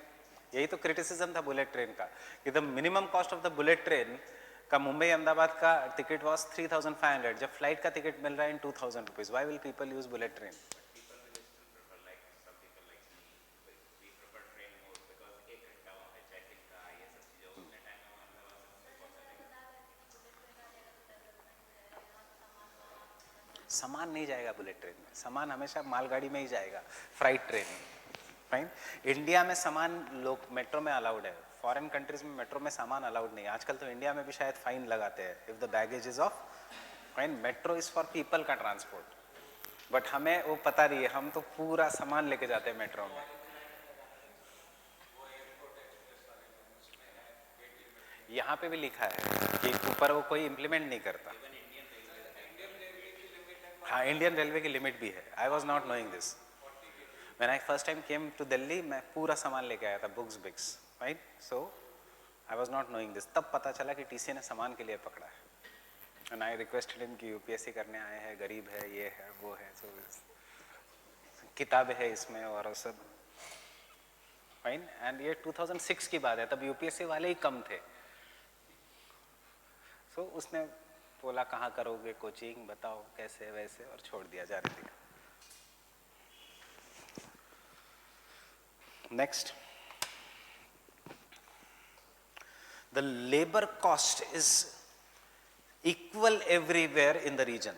यही तो क्रिटिसिज्म था बुलेट ट्रेन का, कि the minimum cost of the bullet train का मुंबई अहमदाबाद का टिकट वॉज 3,500, जब फ्लाइट का टिकट मिल रहा है in 2,000 rupees. Why will people use bullet train? सामान नहीं जाएगा बुलेट ट्रेन में, सामान हमेशा मालगाड़ी में ही जाएगा, फ्राइट ट्रेन में. फाइन. इंडिया में सामान लोग मेट्रो में अलाउड है, फॉरेन कंट्रीज में मेट्रो में सामान अलाउड नहीं है. आजकल तो इंडिया में भी शायद फाइन लगाते हैं if the baggage is of. Fine. Metro is for people का ट्रांसपोर्ट, बट हमें वो पता नहीं है, हम तो पूरा सामान लेके जाते हैं मेट्रो में. यहाँ पे भी लिखा है कि ऊपर वो कोई इम्प्लीमेंट नहीं करता. हाँ, इंडियन रेलवे की लिमिट भी है. आई was not knowing this. When I first time came to Delhi, मैं पूरा सामान लेके आया था, बुक्स बिक्स, right? So I was not knowing this. तब पता चला कि टीसी ने सामान के लिए पकड़ा है. एंड आई रिक्वेस्टेड हिम कि यूपीएससी करने आए हैं, गरीब है, ये है, वो है, सो किताबें है इसमें और सब. फाइन. एंड ये 2006 की बात है, तब यूपीएससी वाले ही कम थे. सो उसने बोला कहाँ करोगे कोचिंग, बताओ कैसे वैसे, और छोड़ दिया, जाने दिया. Next, the labor cost is equal everywhere in the region.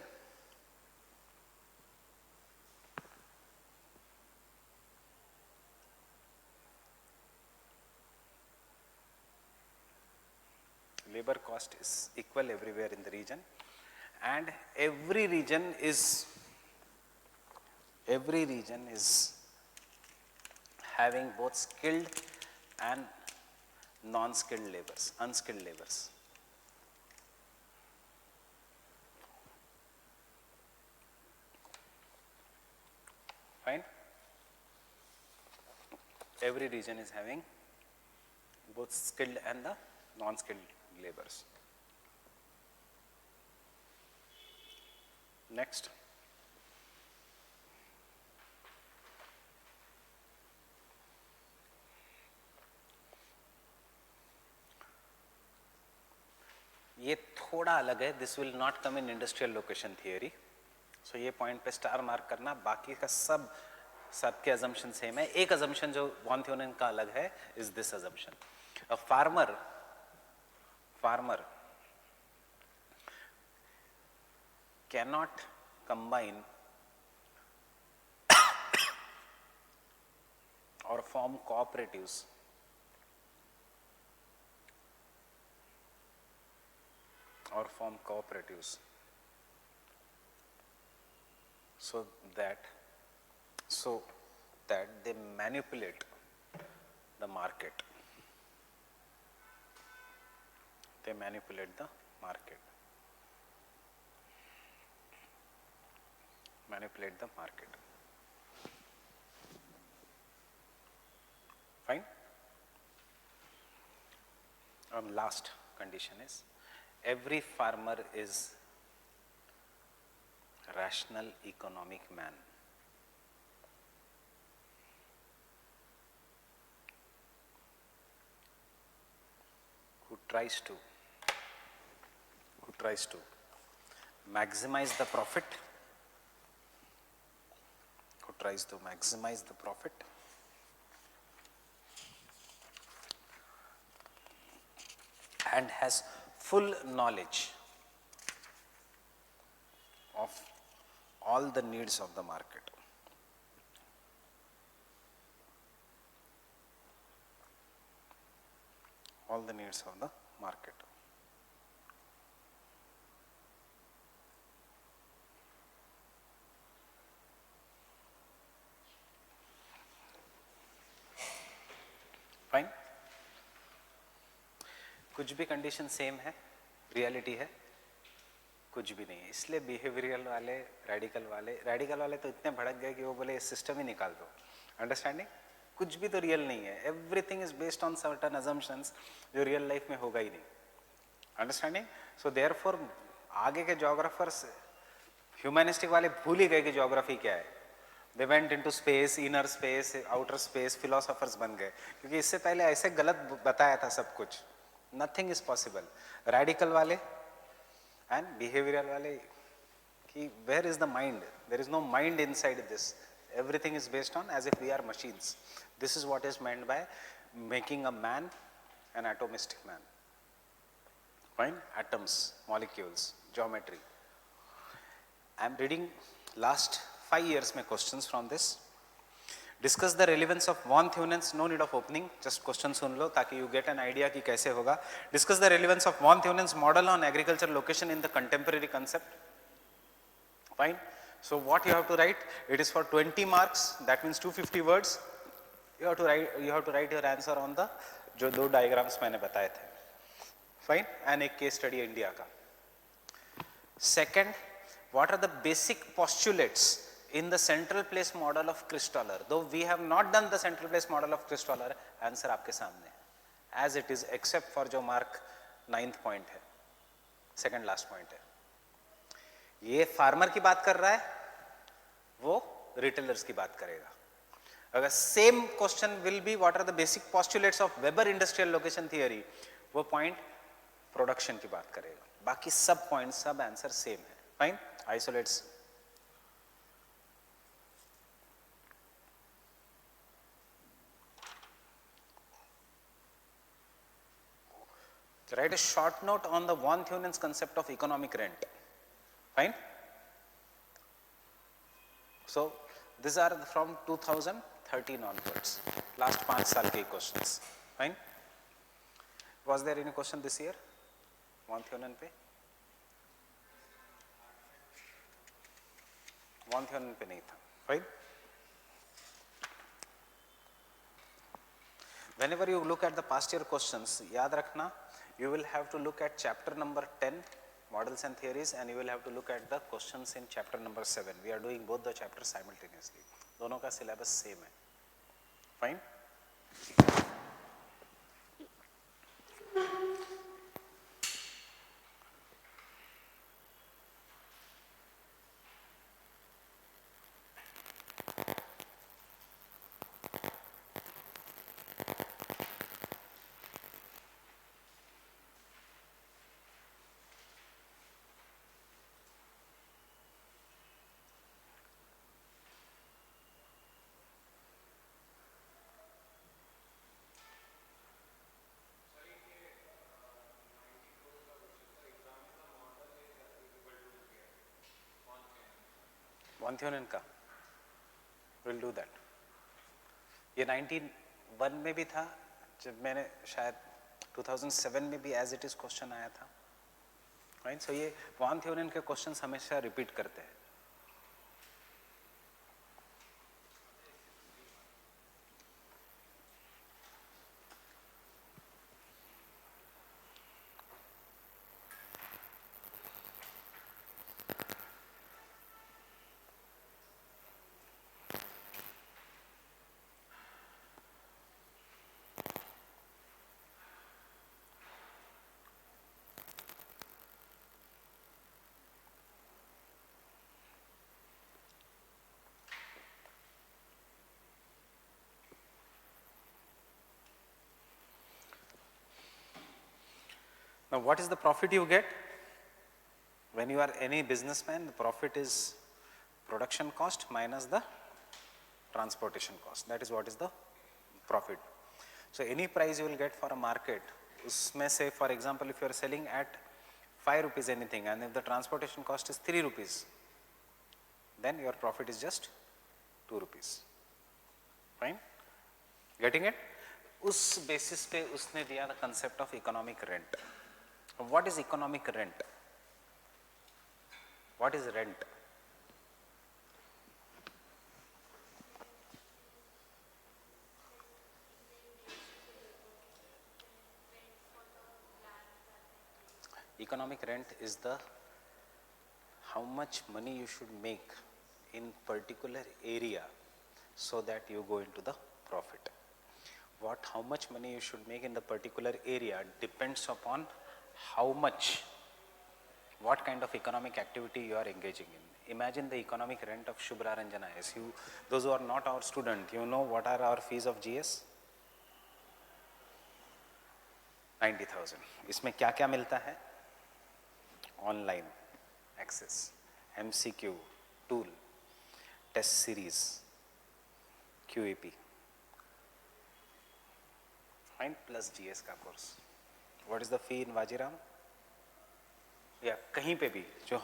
Labor cost is equal everywhere in the region, and every region is having both skilled and non-skilled laborers, unskilled laborers. Fine. Every region is having both skilled and the non-skilled laborers. Next. ये थोड़ा अलग है. This will not come in industrial location theory. So ये point पे star mark करना. बाकी का सबके अजम्पशन सेम है. एक अजम्पशन जो वॉन थ्योरन का अलग है is this assumption. A farmer cannot combine or form cooperatives so that they manipulate the market. They manipulate the market. Manipulate the market. Fine. Last condition is every farmer is rational economic man. Who tries to maximize the profit, and has full knowledge of all the needs of the market. All the needs of the market. Fine. कुछ भी condition same है, reality है कुछ भी नहीं है. इसलिए behavioural वाले, रेडिकल वाले तो इतने भड़क गए कि वो बोले सिस्टम ही निकाल दो. अंडरस्टैंडिंग? कुछ भी तो रियल नहीं है. Everything is based on certain assumptions जो रियल लाइफ में होगा ही नहीं. अंडरस्टैंडिंग? सो देयरफॉर आगे के ज्योग्राफर्स ह्यूमैनिस्टिक वाले भूल ही गए कि ज्योग्राफी क्या है. They went into space, inner space, outer space, philosophers बन गए क्योंकि इससे पहले ऐसे गलत बताया था सब कुछ. Nothing is possible. रेडिकल वाले एंड बिहेवियरल वाले कि where is the mind? There is no mind inside this. Everything is based on as if we are machines. This is what is meant by making a man an atomistic man. Fine? Atoms, molecules, geometry. I am reading last 5 years में questions from this. Discuss the relevance of von Theunen's, no need of opening, just question सुन लो ताकि you get an idea कि कैसे होगा. Discuss the relevance of von Theunen's model on agriculture location in the contemporary concept. Fine? So what you have to write? It is for 20 marks. That means 250 words. You have to write your answer on the जो दो diagrams मैंने बताए थे. Fine? And एक case study India का. Second, what are the basic postulates in the central place model of Christaller? Though we have not done the central place model of Christaller, answer आपके सामने है. As it is, except for जो mark 9th point है, second last point है. ये farmer की बात कर रहा है, वो रिटेलर्स की बात करेगा. अगर same question will be what are the basic postulates of Weber industrial location theory, वो पॉइंट प्रोडक्शन की बात करेगा. बाकी सब पॉइंट, सब आंसर सेम है. Fine? Isolates. Write a short note on the von Theunen's concept of economic rent. Fine? So these are from 2013 onwards. Last 5 साल के questions. Fine? Was there any question this year? von Theunen पे? von Theunen पे नहीं था. Fine? Whenever you look at the past year questions, याद रखना, you will have to look at chapter number 10, models and theories, and you will have to look at the questions in chapter number 7. We are doing both the chapters simultaneously. दोनों का syllabus same है. Fine? von Theunen का will do that. ये 1991 में भी था, जब मैंने शायद 2007 में भी एज इट इज क्वेश्चन आया था. राइट? सो ये von Theunen के क्वेश्चंस हमेशा रिपीट करते हैं. Now what is the profit you get? When you are any businessman, the profit is production cost minus the transportation cost. That is what is the profit. So any price you will get for a market, usme say for example if you are selling at 5 rupees anything and if the transportation cost is 3 rupees, then your profit is just 2 rupees. Fine? Getting it? उस basis पे उसने दिया the concept of economic rent. What is economic rent? What is rent? Economic rent is the how much money you should make in particular area so that you go into the profit. How much money you should make in the particular area depends upon how much, what kind of economic activity you are engaging in. Imagine the economic rent of Shubhra Ranjan IAS. Those who are not our student, you know what are our fees of GS? 90,000. इसमें क्या क्या मिलता है? Online access, MCQ, tool, test series, QAP, fine, plus GS का course. What is the fee in Vajiram? या कहीं पे भी जो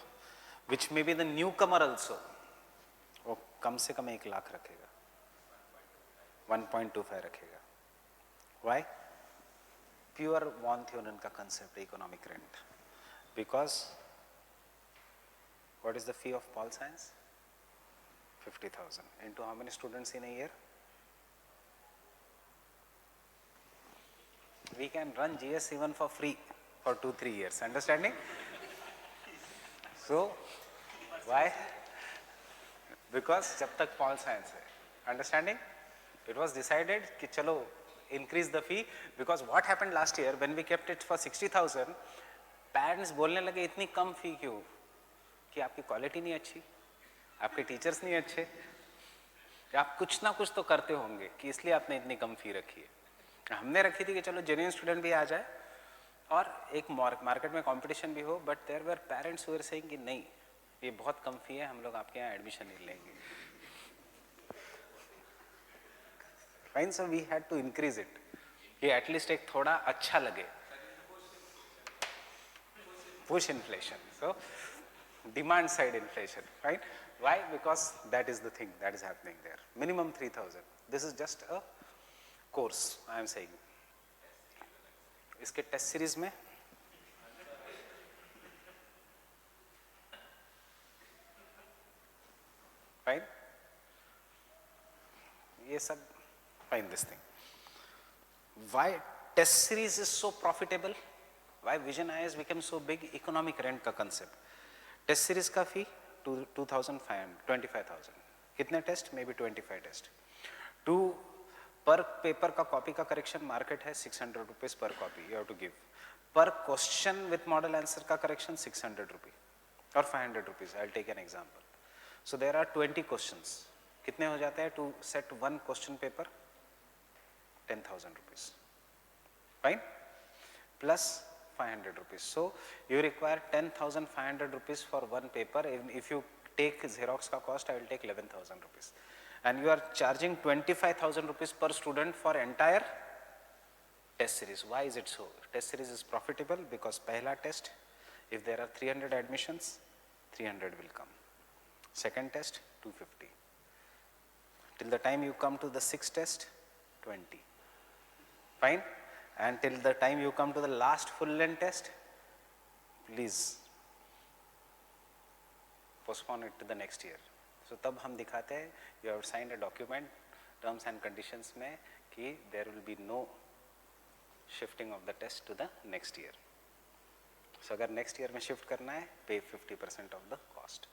which may be the newcomer also, वो कम से कम 1 लाख रखेगा, 1.25 रखेगा. Why? Pure Von Thunen का concept economic rent. Because what is the fee of Pol Science? 50,000. Into how many students in a year? We can run GS even for free for 2-3 years. Understanding? So, why? Because जब तक Pol Science है. Understanding? It was decided कि चलो increase the fee because what happened last year when we kept it for 60,000, parents बोलने लगे इतनी कम फी क्यों? कि आपकी क्वालिटी नहीं अच्छी, आपके टीचर्स नहीं अच्छे, आप कुछ ना कुछ तो करते होंगे कि इसलिए आपने इतनी कम फी रखी है. हमने रखी थी कि चलो जेन्युइन स्टूडेंट भी आ जाए और एक मार्केट में कंपटीशन भी हो, but there were parents who were saying कि नहीं ये बहुत कम फी है, हम लोग आपके यहाँ एडमिशन नहीं लेंगे. Fine, so we had to increase it कि एटलीस्ट एक थोड़ा अच्छा लगे. Push inflation. So, demand side inflation, right? Why? Because that is the thing that is happening there. Minimum 3,000. This is just a course, I am saying. इसके test series में fine, ये सब fine this thing. Why test series is so profitable? Why Vision IAS became so big? Economic rent का concept. Test series का fee 25,000. कितने test? Maybe 25 test. Per paper का copy का correction market है 600 rupees per copy you have to give. Per question with model answer का correction 600 rupees or 500 rupees. I'll take an example. So there are 20 questions. कितने हो जाते हैं? To set one question paper 10,000 rupees. Fine? Plus 500 rupees. So you require 10,500 rupees for one paper. If you take Xerox ka cost, I will take 11,000 rupees. And you are charging 25,000 rupees per student for entire test series. Why is it so? Test series is profitable because pehla test, if there are 300 admissions, 300 will come. Second test, 250. Till the time you come to the sixth test, 20. Fine? And till the time you come to the last full length test, please postpone it to the next year. So तब हम दिखाते हैं you have signed a document, terms and conditions में कि there will be no shifting of the test to the next year. So अगर next year में shift करना है, pay 50% of the cost.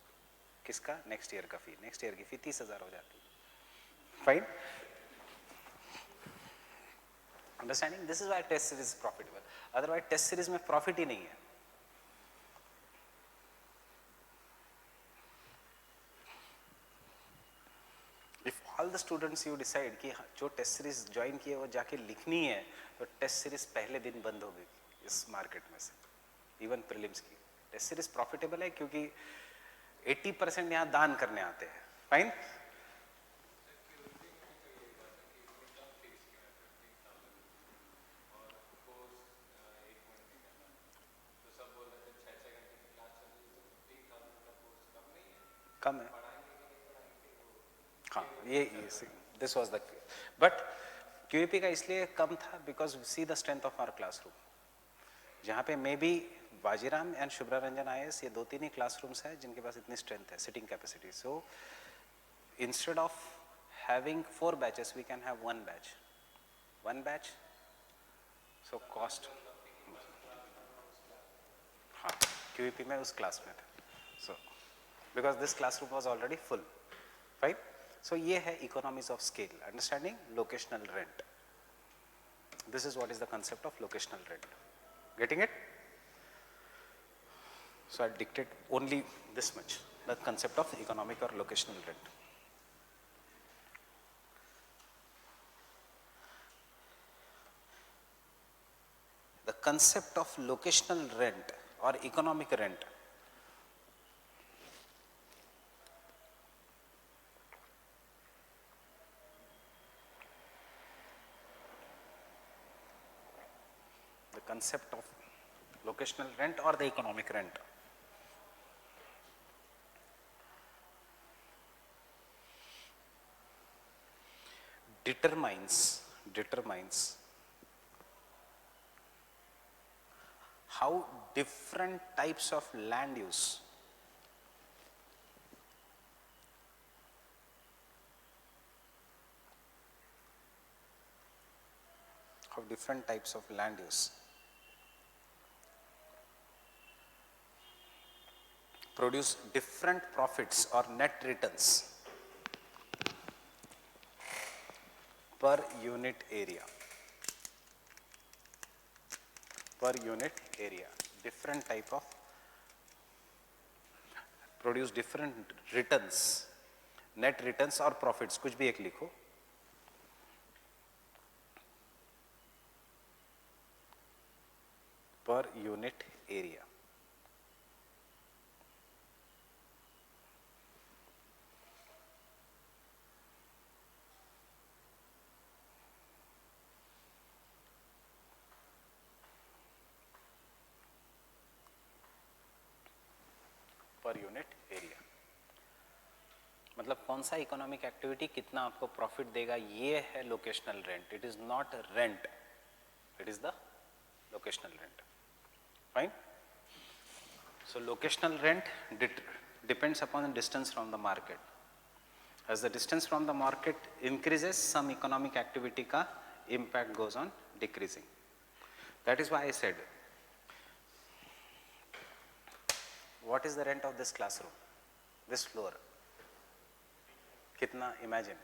किसका? Next year का fee. Next year की fee 30,000 हो जाती है. Fine? Understanding? This is why test series is profitable. Otherwise test series में profit ही नहीं है. If all the students you decide कि जो test series join किए वो जाके लिखनी है, तो test series पहले दिन बंद होगी. इस मार्केट में से, इवन प्रीलिम्स की। टेस्ट सीरीज प्रॉफिटेबल है क्योंकि 80% यहाँ दान करने आते हैं। फाइन। कम है, हाँ, ये this was the, but QIP का इसलिए कम था because see the strength of our classroom, जहाँ पे may be Bajiram and Shubhra Ranjan IAS ये 2-3 ही क्लासरूम्स हैं जिनके पास इतनी स्ट्रेंथ है, sitting capacity. So instead of having 4 batches we can have 1 batch. So cost, हाँ, क्यूईपी में उस क्लास में था। So because this classroom was already full, right. So ये है economies of scale, understanding locational rent. This is what is the concept of locational rent. Getting it? So I'll dictate only this much, the concept of economic or locational rent. The concept of locational rent or economic rent concept of locational rent or the economic rent determines how different types of land use produce different profits or net returns per unit area. Different type of produce different returns, net returns or profits, कुछ भी एक लिखो, per unit area. Per unit area मतलब कौन सा economic activity कितना आपको profit देगा, ये है locational rent. It is not rent, it is the locational rent. Fine. So locational rent depends upon the distance from the market. As the distance from the market increases, some economic activity ka impact goes on decreasing. That is why I said, what is the rent of this classroom, this floor? Kitna? Imagine.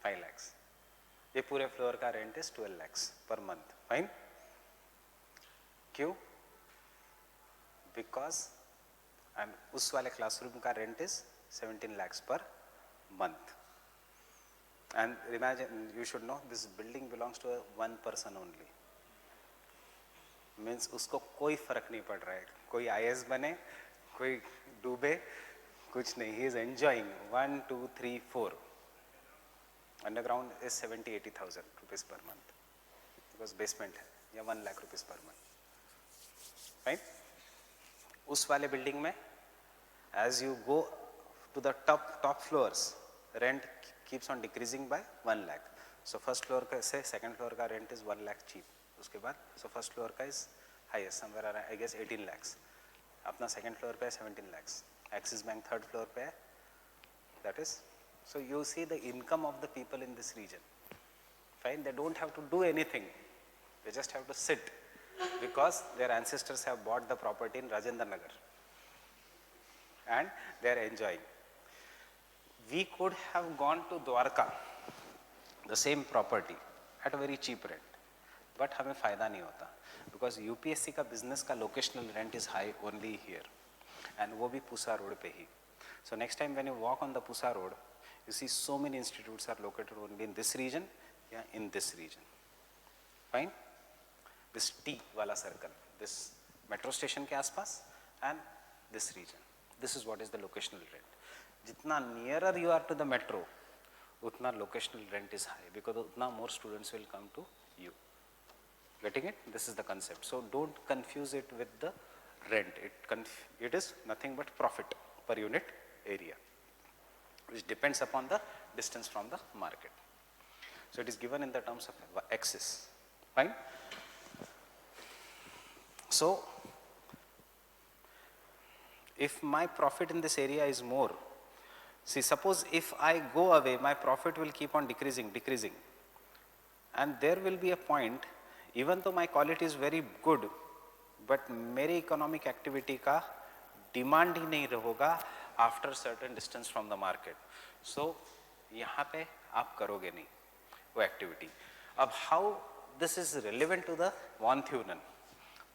$5 lakhs. ये पूरे floor का rent is 12 lakhs per month. Fine. क्यों? Because उस वाले classroom का rent is 17 lakhs per month. And imagine, you should know this building belongs to one person only. Means उसको कोई फर्क नहीं पड़ रहा है, कोई IAS बने, कोई डूबे, कुछ नहीं. He is enjoying 1, 2, 3, 4. Underground is 70,000-80,000 rupees per month because basement है, या 1 lakh rupees per month. Right? उस वाले बिल्डिंग में as you go to the top floors, rent keeps on decreasing by 1 lakh. So first floor का से second floor का rent is 1 lakh cheap. उसके बाद so first floor का is highest, somewhere around I guess 18 lakhs. अपना second floor पे है 17 lakhs. Axis Bank third floor पे है, that is. So you see the income of the people in this region. Fine, they don't have to do anything. They just have to sit because their ancestors have bought the property in Rajendra Nagar and they are enjoying. We could have gone to Dwarka, the same property at a very cheap rent, but हमें फायदा नहीं होता because UPSC का business का locational rent is high only here and वो भी Pusa road पे ही. So next time when you walk on the Pusa road, you see so many institutes are located only in this region. या in this region. Fine? This T वाला circle, this metro station के आसपास and this region. This is what is the locational rent. जितना nearer you are to the metro, utna locational rent is high because utna more students will come to you. Getting it? This is the concept. So don't confuse it with the rent. It is nothing but profit per unit area, which depends upon the distance from the market. So it is given in the terms of axis. Fine? So if my profit in this area is more, see, suppose if I go away, my profit will keep on decreasing, and there will be a point, even though my quality is very good, but मेरे economic activity का demand ही नहीं रहेगा after certain distance from the market. So यहाँ पे आप करोगे नहीं वो activity. अब how this is relevant to the von Thunen?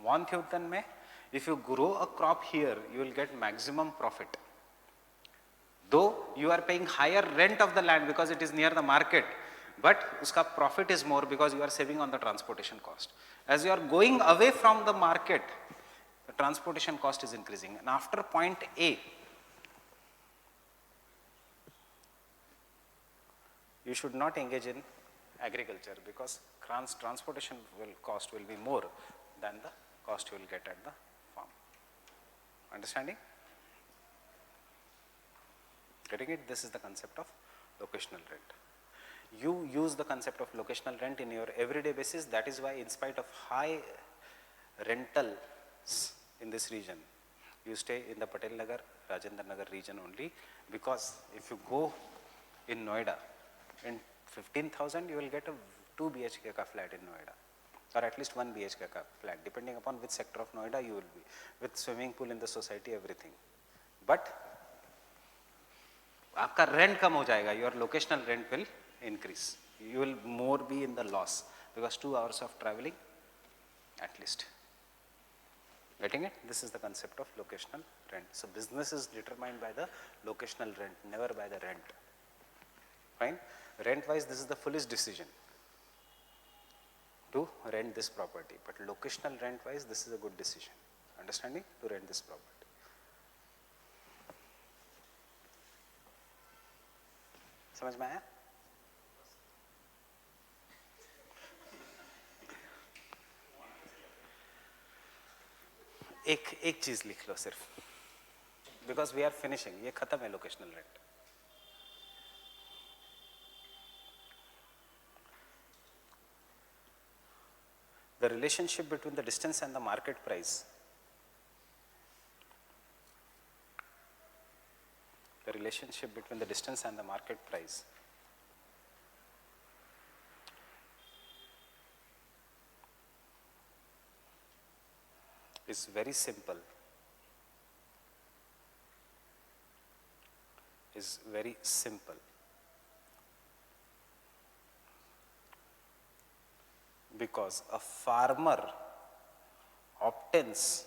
Von Thunen में if you grow a crop here, you will get maximum profit. Though you are paying higher rent of the land because it is near the market, but uska profit is more because you are saving on the transportation cost. As you are going away from the market, the transportation cost is increasing. And after point A, you should not engage in agriculture because transportation cost will be more than the cost you will get at the farm. Understanding? Getting it? This is the concept of locational rent. You use the concept of locational rent in your everyday basis. That is why in spite of high rentals in this region, you stay in the Patel Nagar, Rajendra Nagar region only, because if you go in Noida, in 15,000 you will get a 2 BHK ka flat in Noida, or at least 1 BHK ka flat, depending upon which sector of Noida you will be, with swimming pool in the society, everything. But आपका rent कम हो जाएगा, your locational rent will increase. You will more be in the loss because 2 hours of traveling at least. Getting it? This is the concept of locational rent. So business is determined by the locational rent, never by the rent. Fine? Rent wise, this is the foolish decision to rent this property, but locational rent wise, this is a good decision. Understanding? To rent this property. समझ में आया? एक चीज लिख लो सिर्फ, because we are finishing, ये खत्म है locational rent. The relationship between the distance and the market price, the relationship between the distance and the market price is very simple, because a farmer obtains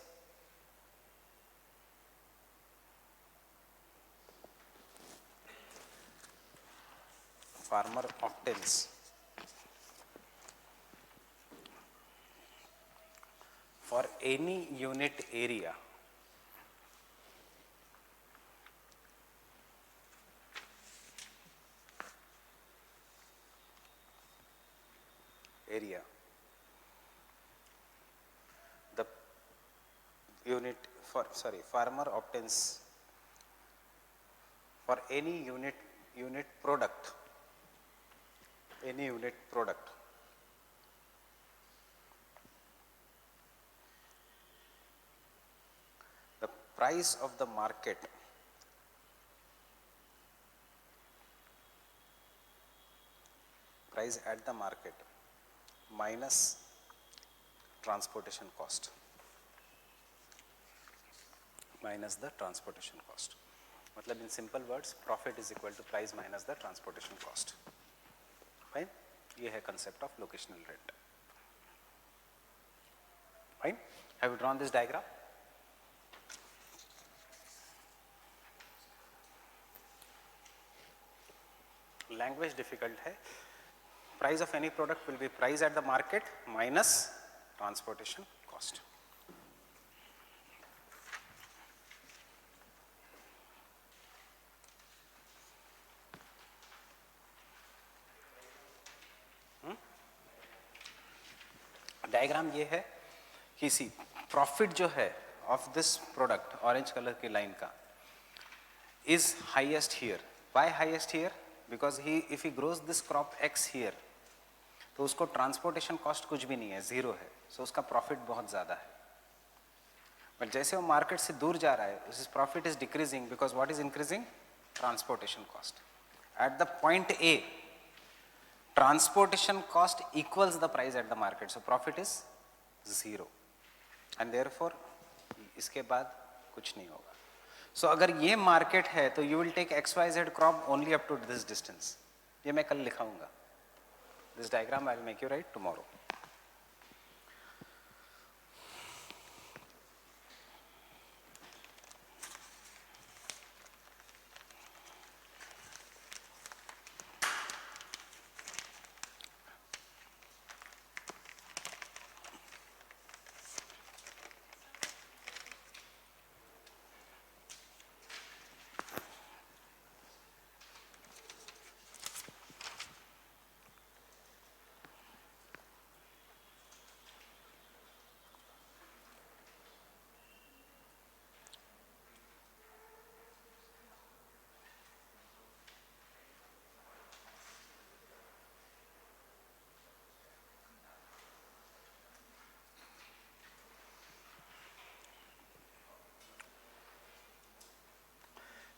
for any unit area the unit farmer obtains for any unit product, the price of the market price at the market minus transportation cost, minus the transportation cost. मतलब in simple words, profit is equal to price minus the transportation cost. Fine? ये है concept of locational rent. Fine? Have you drawn this diagram? Language difficult है, price of any product will be price at the market minus transportation cost. Diagram ये है कि सी profit जो है of this product orange colour की line का is highest here. Why highest here? Because if he grows this crop X here, तो उसको transportation cost कुछ भी नहीं है, जीरो है, सो उसका प्रॉफिट बहुत ज़्यादा है. बट जैसे वो मार्केट से दूर जा रहा है, his profit is decreasing because what is increasing? Transportation cost. At the point A, transportation cost equals the price at the market, so profit is zero, and therefore इसके बाद कुछ नहीं होगा. So अगर ये मार्केट है तो you will take XYZ crop only up to this distance. ये मैं कल लिखाऊंगा. This diagram I will make you write tomorrow.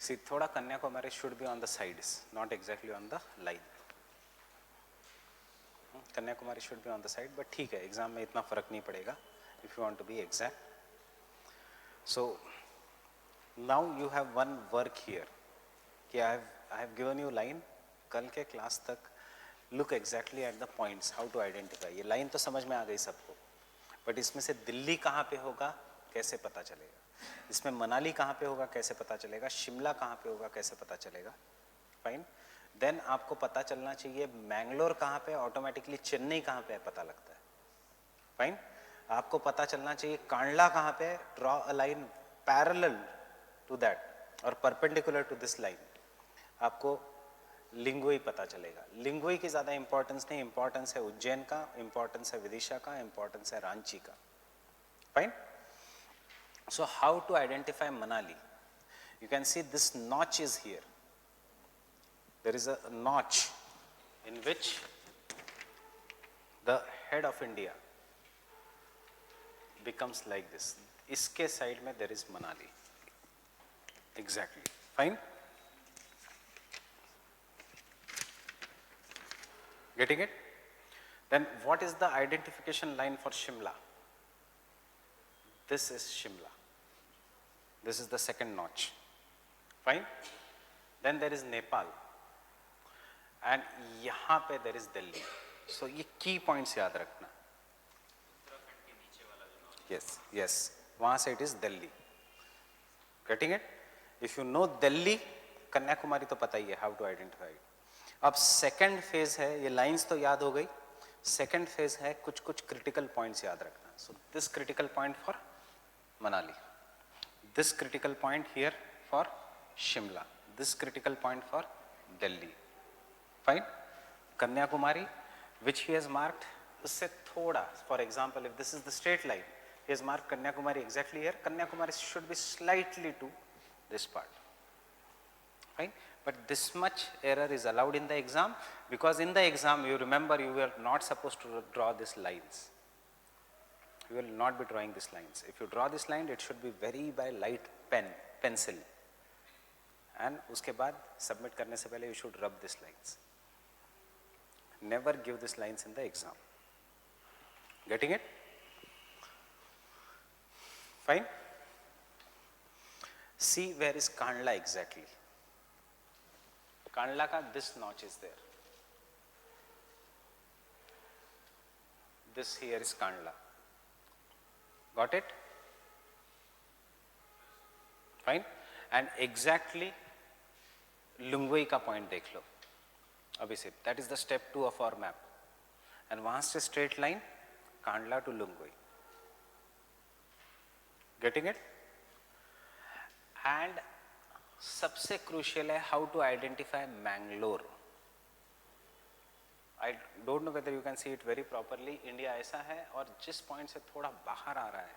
See, थोड़ा Kanyakumari should be on the sides, not exactly on the line. Kanyakumari should be on the side, but ठीक है, exam में इतना फर्क नहीं पड़ेगा if you want to be exact. So now you have one work here कि I have given you line. कल के क्लास तक look exactly at the points, how to identify. ये लाइन तो समझ में आ गई सबको, बट इसमें से दिल्ली कहाँ पे होगा कैसे पता चलेगा, इसमें मनाली कहाँ पे होगा कैसे पता चलेगा, शिमला कहाँ पे होगा कैसे पता चलेगा. फाइन. देन आपको पता चलना चाहिए मैंगलोर कहाँ पे, ऑटोमेटिकली चेन्नई कहाँ पे है पता लगता है. फाइन. आपको पता चलना चाहिए कांडला कहाँ पे, draw a line parallel to that और परपेंडिकुलर टू दिस लाइन. आपको लिंगुई पता चलेगा. लिंगुई की ज़्यादा इंपॉर्टेंस नहीं, इंपॉर्टेंस है उज्जैन का, इंपॉर्टेंस है विदिशा का, इंपॉर्टेंस है रांची का. Fine. So how to identify Manali? You can see this notch is here. There is a notch in which the head of India becomes like this. इसके side में there is Manali. Exactly. Fine? Getting it? Then what is the identification line for Shimla? This is Shimla. This is the second notch. Fine. Then there is Nepal, and यहाँ पे there is Delhi. So ये key points याद रखना. Yes, yes. वहाँ से it is Delhi. Getting it? If you know Delhi, Kanyakumari तो पता ही है how to identify it. अब second phase है, ये lines तो याद हो गई. Second phase है कुछ कुछ critical points याद रखना. So this critical point for Manali. This critical point here for Shimla. This critical point for Delhi. Fine. Kanyakumari, which he has marked, उससे थोड़ा, for example, if this is the straight line, he has marked Kanyakumari exactly here. Kanyakumari should be slightly to this part. Fine. But this much error is allowed in the exam because in the exam, you remember, you were not supposed to draw these lines. You will not be drawing these lines. If you draw this line, it should be very by light pencil. And उसके बाद submit करने से पहले you should rub these lines. Never give these lines in the exam. Getting it? Fine. See where is Kandla exactly. Kandla ka this notch is there. This here is Kandla. Got it? Fine. And exactly Lungwei का point देख लो. अभी से that is the step 2 of our map. and वहाँ से straight line Kandla to Lungui. Getting it? And सबसे crucial है how to identify Mangalore. I don't know whether you can see it very properly. India ऐसा है और जिस point से थोड़ा बाहर आ रहा है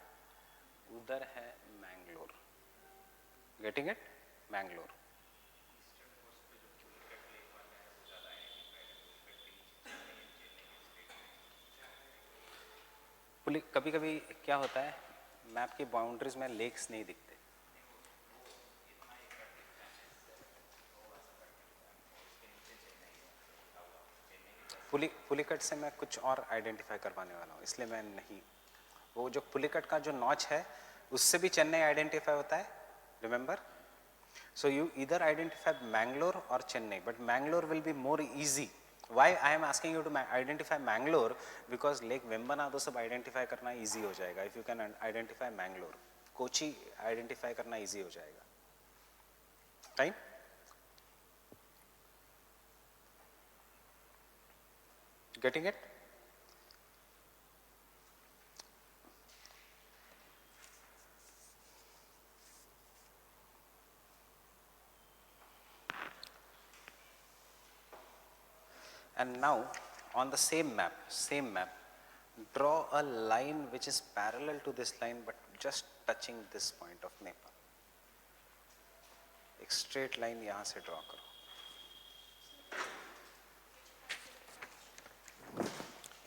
उधर है Mangalore. Getting it? Mangalore. कभी कभी क्या होता है मैप की बाउंड्रीज में लेक्स नहीं दिखते. पुलिकट से मैं कुछ और आइडेंटिफाई करवाने वाला हूँ, इसलिए मैं नहीं, वो जो पुलिकट का जो नॉच है उससे भी चेन्नई आइडेंटिफाई होता है, रिमेंबर. सो यू इधर आइडेंटिफाई मैंगलोर और Chennai, but Mangalore will be more easy. Why I am asking you to identify Mangalore? Because Lake Vembanado सब आइडेंटिफाई करना इजी हो जाएगा. If you can identify Mangalore, Kochi identify करना इजी हो जाएगा. Right? Getting it? And now on the same map, draw a line which is parallel to this line but just touching this point of Nepal. एक straight line यहाँ से draw करो.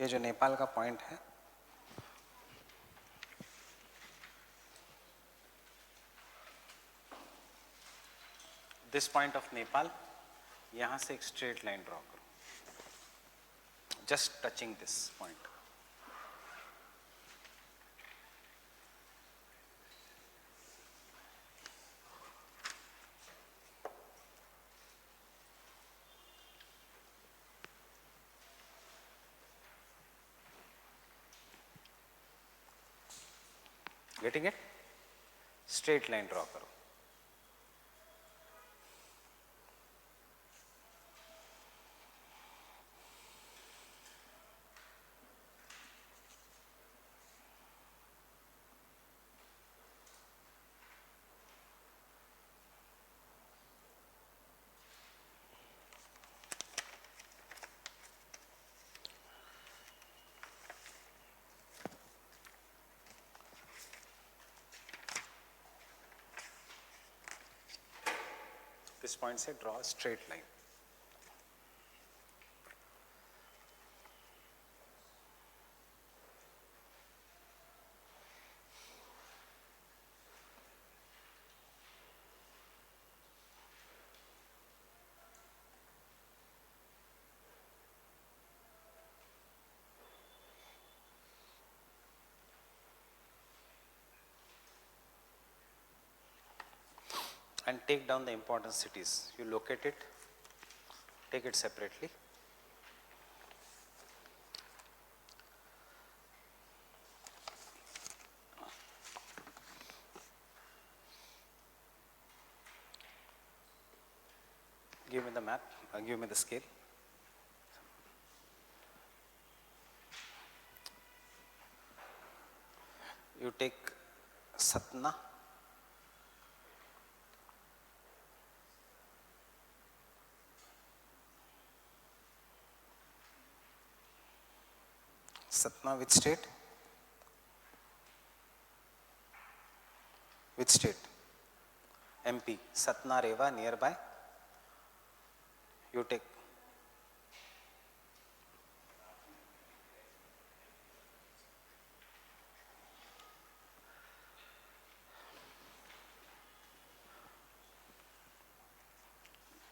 ये जो नेपाल का point है, this point of Nepal, यहाँ से एक straight line draw करो. Just touching this point. Getting it? Straight line draw करो. This point से draw a straight line. And take down the important cities. You locate it, take it separately. Give me the map, give me the scale. You take Satna, Satna which state? Which state? MP. Satna Reva nearby. You take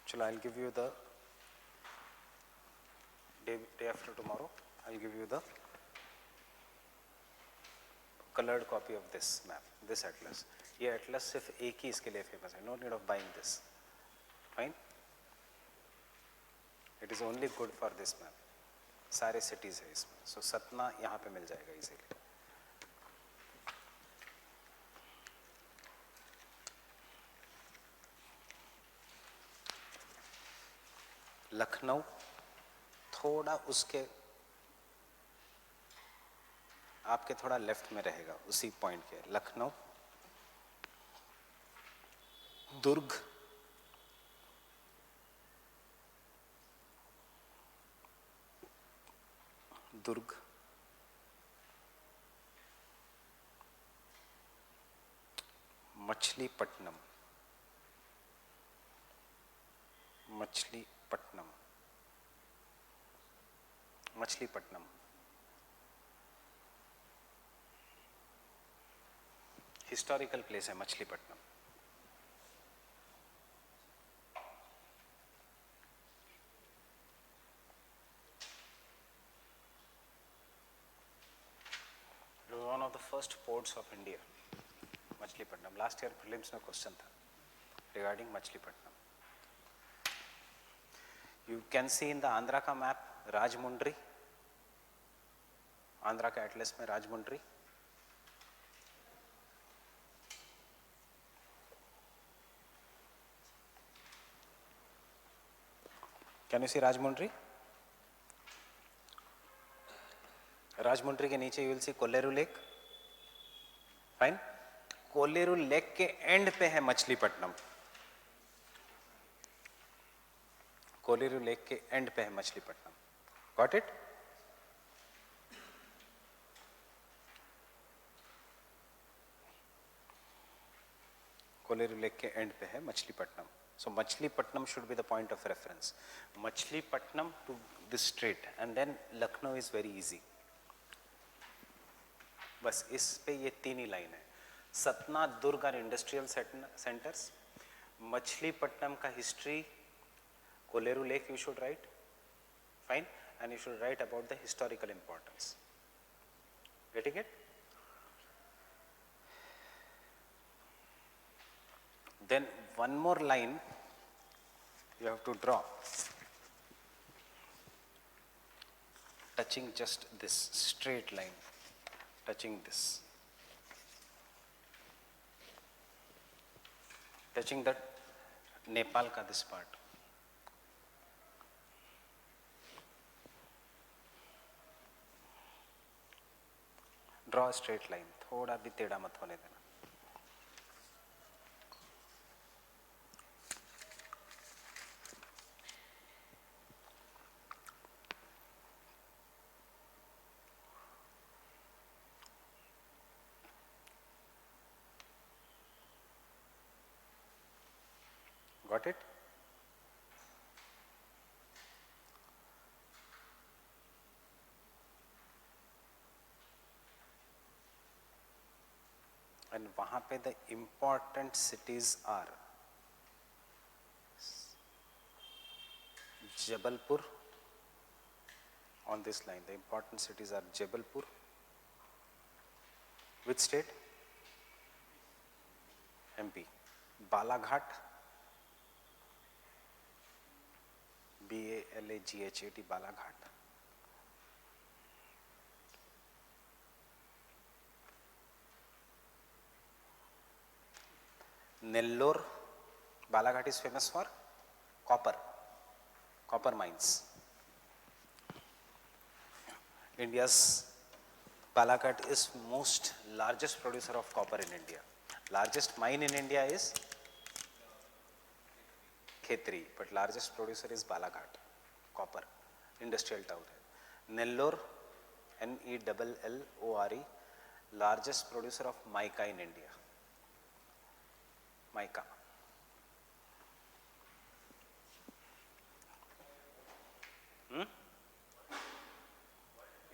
Chalo, I'll give you the day after tomorrow. I'll give you the colored copy of this map, this atlas. ये atlas सिर्फ एक ही इसके लिए famous है. No need of buying this. Fine. It is only good for this map. सारे cities है इसमें. So Satna यहाँ पे मिल जाएगा easily. लखनऊ थोड़ा उसके आपके थोड़ा लेफ्ट में रहेगा, उसी पॉइंट के। लखनऊ, दुर्ग, दुर्ग, मछलीपट्टनम, मछलीपट्टनम, मछलीपट्टनम, हिस्टोरिकल प्लेस है Machilipatnam. One of the first ports of India, Machilipatnam. Last year prelims में क्वेश्चन था regarding Machilipatnam. You can see in the Andhra का मैप राजमुंड्री, आंध्रा का एटलस में राजमुंड्री। Can you see राजमुंड्री? राजमुंड्री के नीचे you will see Kolleru lake. Fine. Kolleru lake के एंड पे है मछलीपट्टनम। कोल्लेरू लेक के एंड पे है Machilipatnam. Got it? Kolleru lake के एंड पे है Machilipatnam. So Machilipatnam should be the point of reference. Machilipatnam to this straight and then Lucknow is very easy. बस इस पे ये तीन ही लाइन है। सतना, दुर्ग और इंडस्ट्रियल सेंटर्स। मछलीपट्टनम का history, Kolleru lake you should write, fine, and you should write about the historical importance. Getting it? Then one more line you have to draw, touching just this straight line, touching this, touching that Nepal ka this part. Draw straight line, थोड़ा भी टेढ़ा मत होने देना। Got it? And वहां पे the important cities are Jabalpur. On this line the important cities are Jabalpur, which state? MP. Balaghat, BALAGHAT, Balaghat. Nellore, Balaghat is famous for copper mines. India's Balaghat is most largest producer of copper in India. Largest mine in India is Khetri, but largest producer is Balaghat, copper, industrial town है। Nellore, NELLORE, largest producer of mica in India. Mica.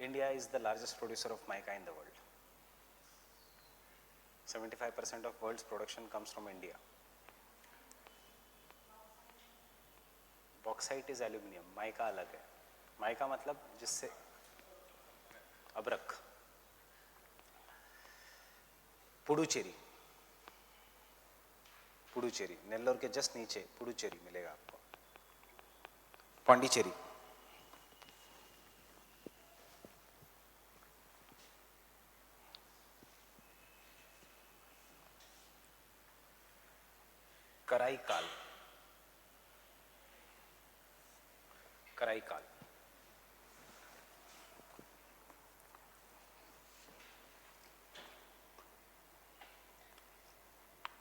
India is the largest producer of mica in the world. 75% of world's production comes from India. Bauxite is aluminium, mica अलग है। mica मतलब जिससे अब्रक। पुडुचेरी, पुडुचेरी नेल्लोर के just नीचे पुडुचेरी मिलेगा आपको। Pondicherry, Karaikal, Karaikal,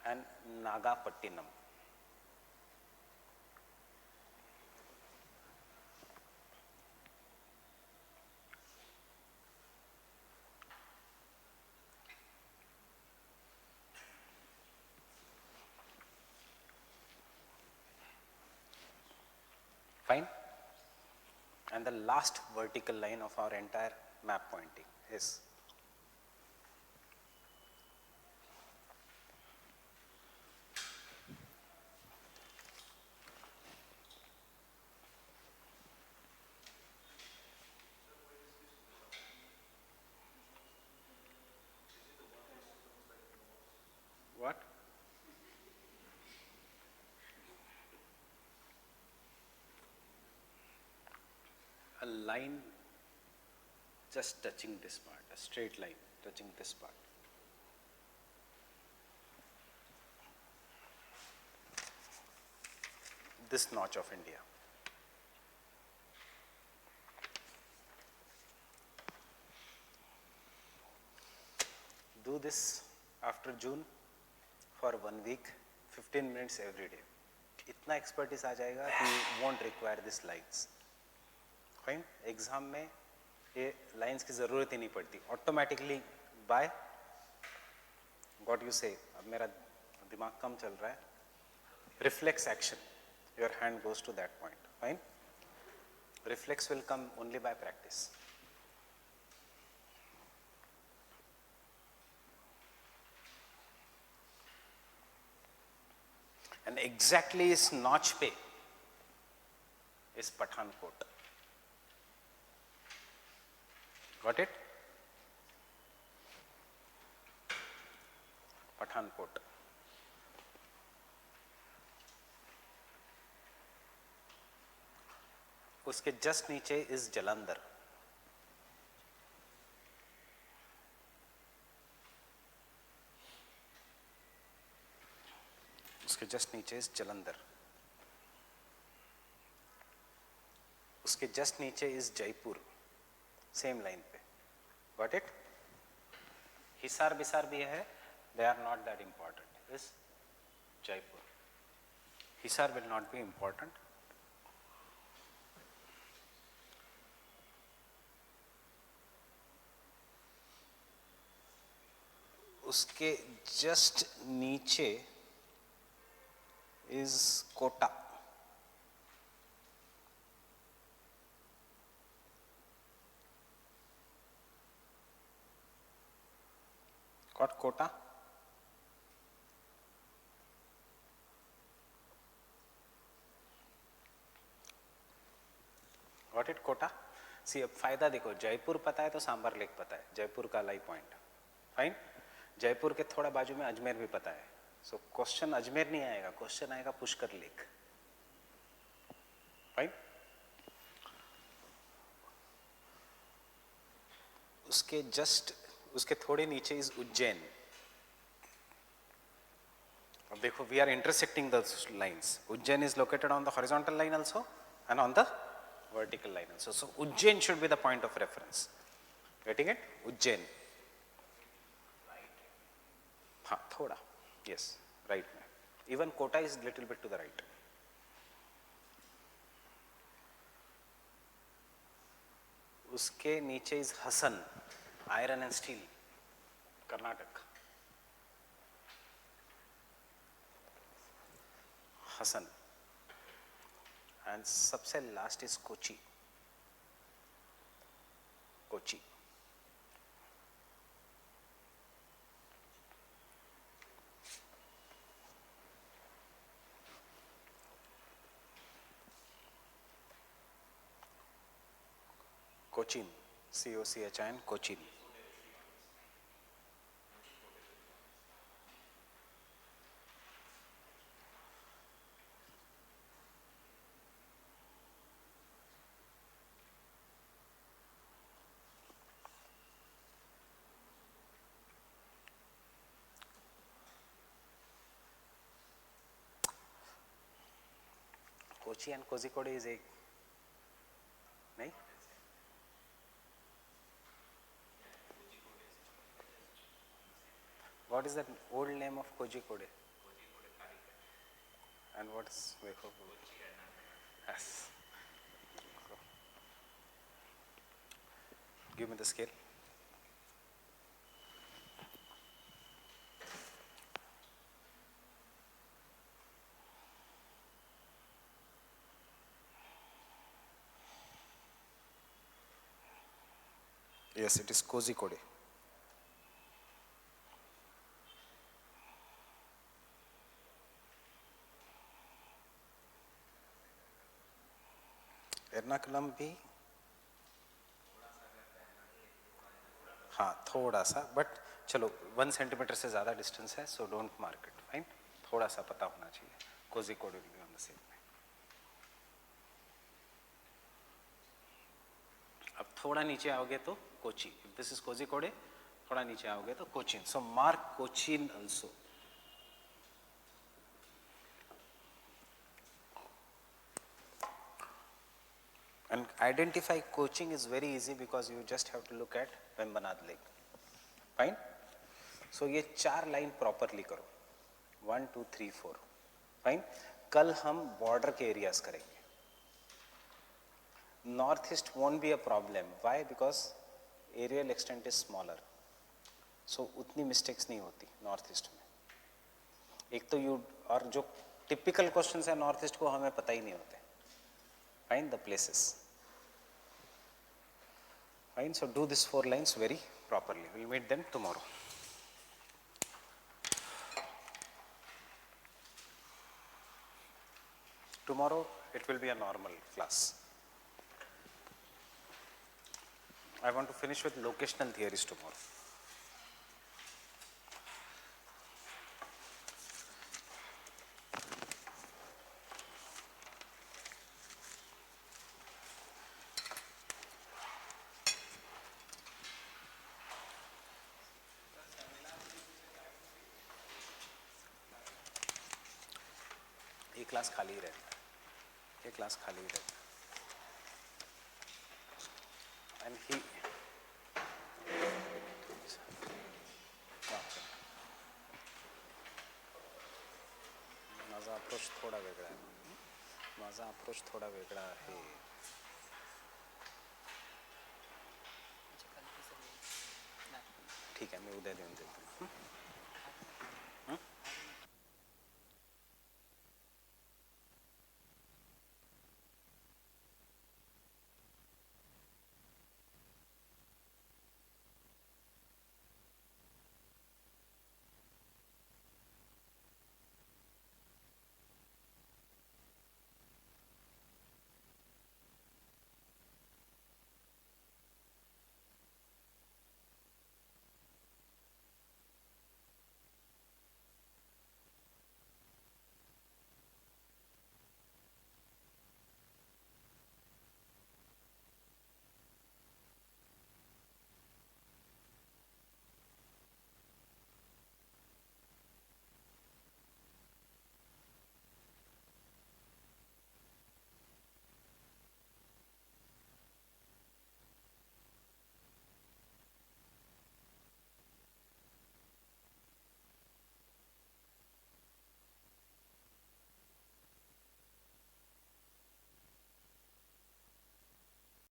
and Nagapattinam. Fine? And the last vertical line of our entire map pointing is what? A line just touching this part, a straight line touching this part. This notch of India. Do this after June for 1 week, 15 minutes every day. इतना expertise आ जाएगा कि won't require these lines. Fine? Exam में ये lines की ज़रूरत ही नहीं पड़ती. Automatically by what you से, अब मेरा दिमाग कम चल रहा है, reflex action, your hand goes to that point. Fine? Reflex will come only by practice. And exactly इस नॉच पे इस पठानकोट. Got it? पठानकोट. उसके जस्ट नीचे इस जलंधर. उसके जस्ट नीचे इस जलंधर. उसके जस्ट नीचे इस जयपुर. सेम लाइन पे. Got it? हिसार बिसार भी है, they are not that important. इस Jaipur. Hisar will not be important. उसके जस्ट नीचे is Kota. Got Kota? Got it, Kota? See अब फायदा देखो, जयपुर पता है तो सांबर लेक पता है, जयपुर का लाई पॉइंट. फाइन? जयपुर के थोड़ा बाजू में अजमेर भी पता है. सो क्वेश्चन अजमेर नहीं आएगा, क्वेश्चन आएगा पुष्कर लेक. फाइन? उसके जस्ट, उसके थोड़े नीचे इज उज्जैन. अब देखो, we are intersecting the lines. Ujjain is located on the horizontal line also and on the vertical line also. So Ujjain should be the point of reference. Getting it? Ujjain. हाँ, थोड़ा. Yes, right. Even Kota is little bit to the right. उसके नीचे is Hassan, iron and steel, Karnataka. Hassan. And सबसे last is Kochi. Kochi. Cochin, C-O-C-H-I-N, Cochin. Kochi and Kozhikode is a, नहीं? What is the old name of Kozhikode? And what is Vaiko? Yes. Give me the scale. Yes, it is Kozhikode. Ernakulam भी हाँ थोड़ा सा, but चलो 1 centimetre से ज़्यादा distance है, so don't mark it, fine. थोड़ा सा पता होना चाहिए. Kozhikode will be on the same. अब थोड़ा नीचे आओगे तो Kochi. If this is Kozhikode, थोड़ा नीचे आओगे तो Cochin. So mark Cochin also. And identify Cochin is very easy because you just have to look at Vembanad Lake. Fine? So ये 4 लाइन प्रॉपरली करो. 1 2 3 4. फाइन. कल हम बॉर्डर के एरियाज करेंगे. North east won't be a problem. Why? Because aerial extent is smaller, so उतनी mistakes नहीं होती north east में. एक तो यू, और जो टिपिकल क्वेश्चंस है नॉर्थ ईस्ट को हमें पता ही नहीं होते. Find the places. Fine. So do these 4 lines very properly. We'll meet them tomorrow. Tomorrow it will be a normal class. I want to finish with locational theories tomorrow. ये class खाली ही रहता है. ये क्लास खाली ही रहता है. And he माझा approach थोडा वेगळा आहे. माझा अप्रोच थोडा वेगळा आहे. ठीक आहे, मी उद्या देऊन देतो.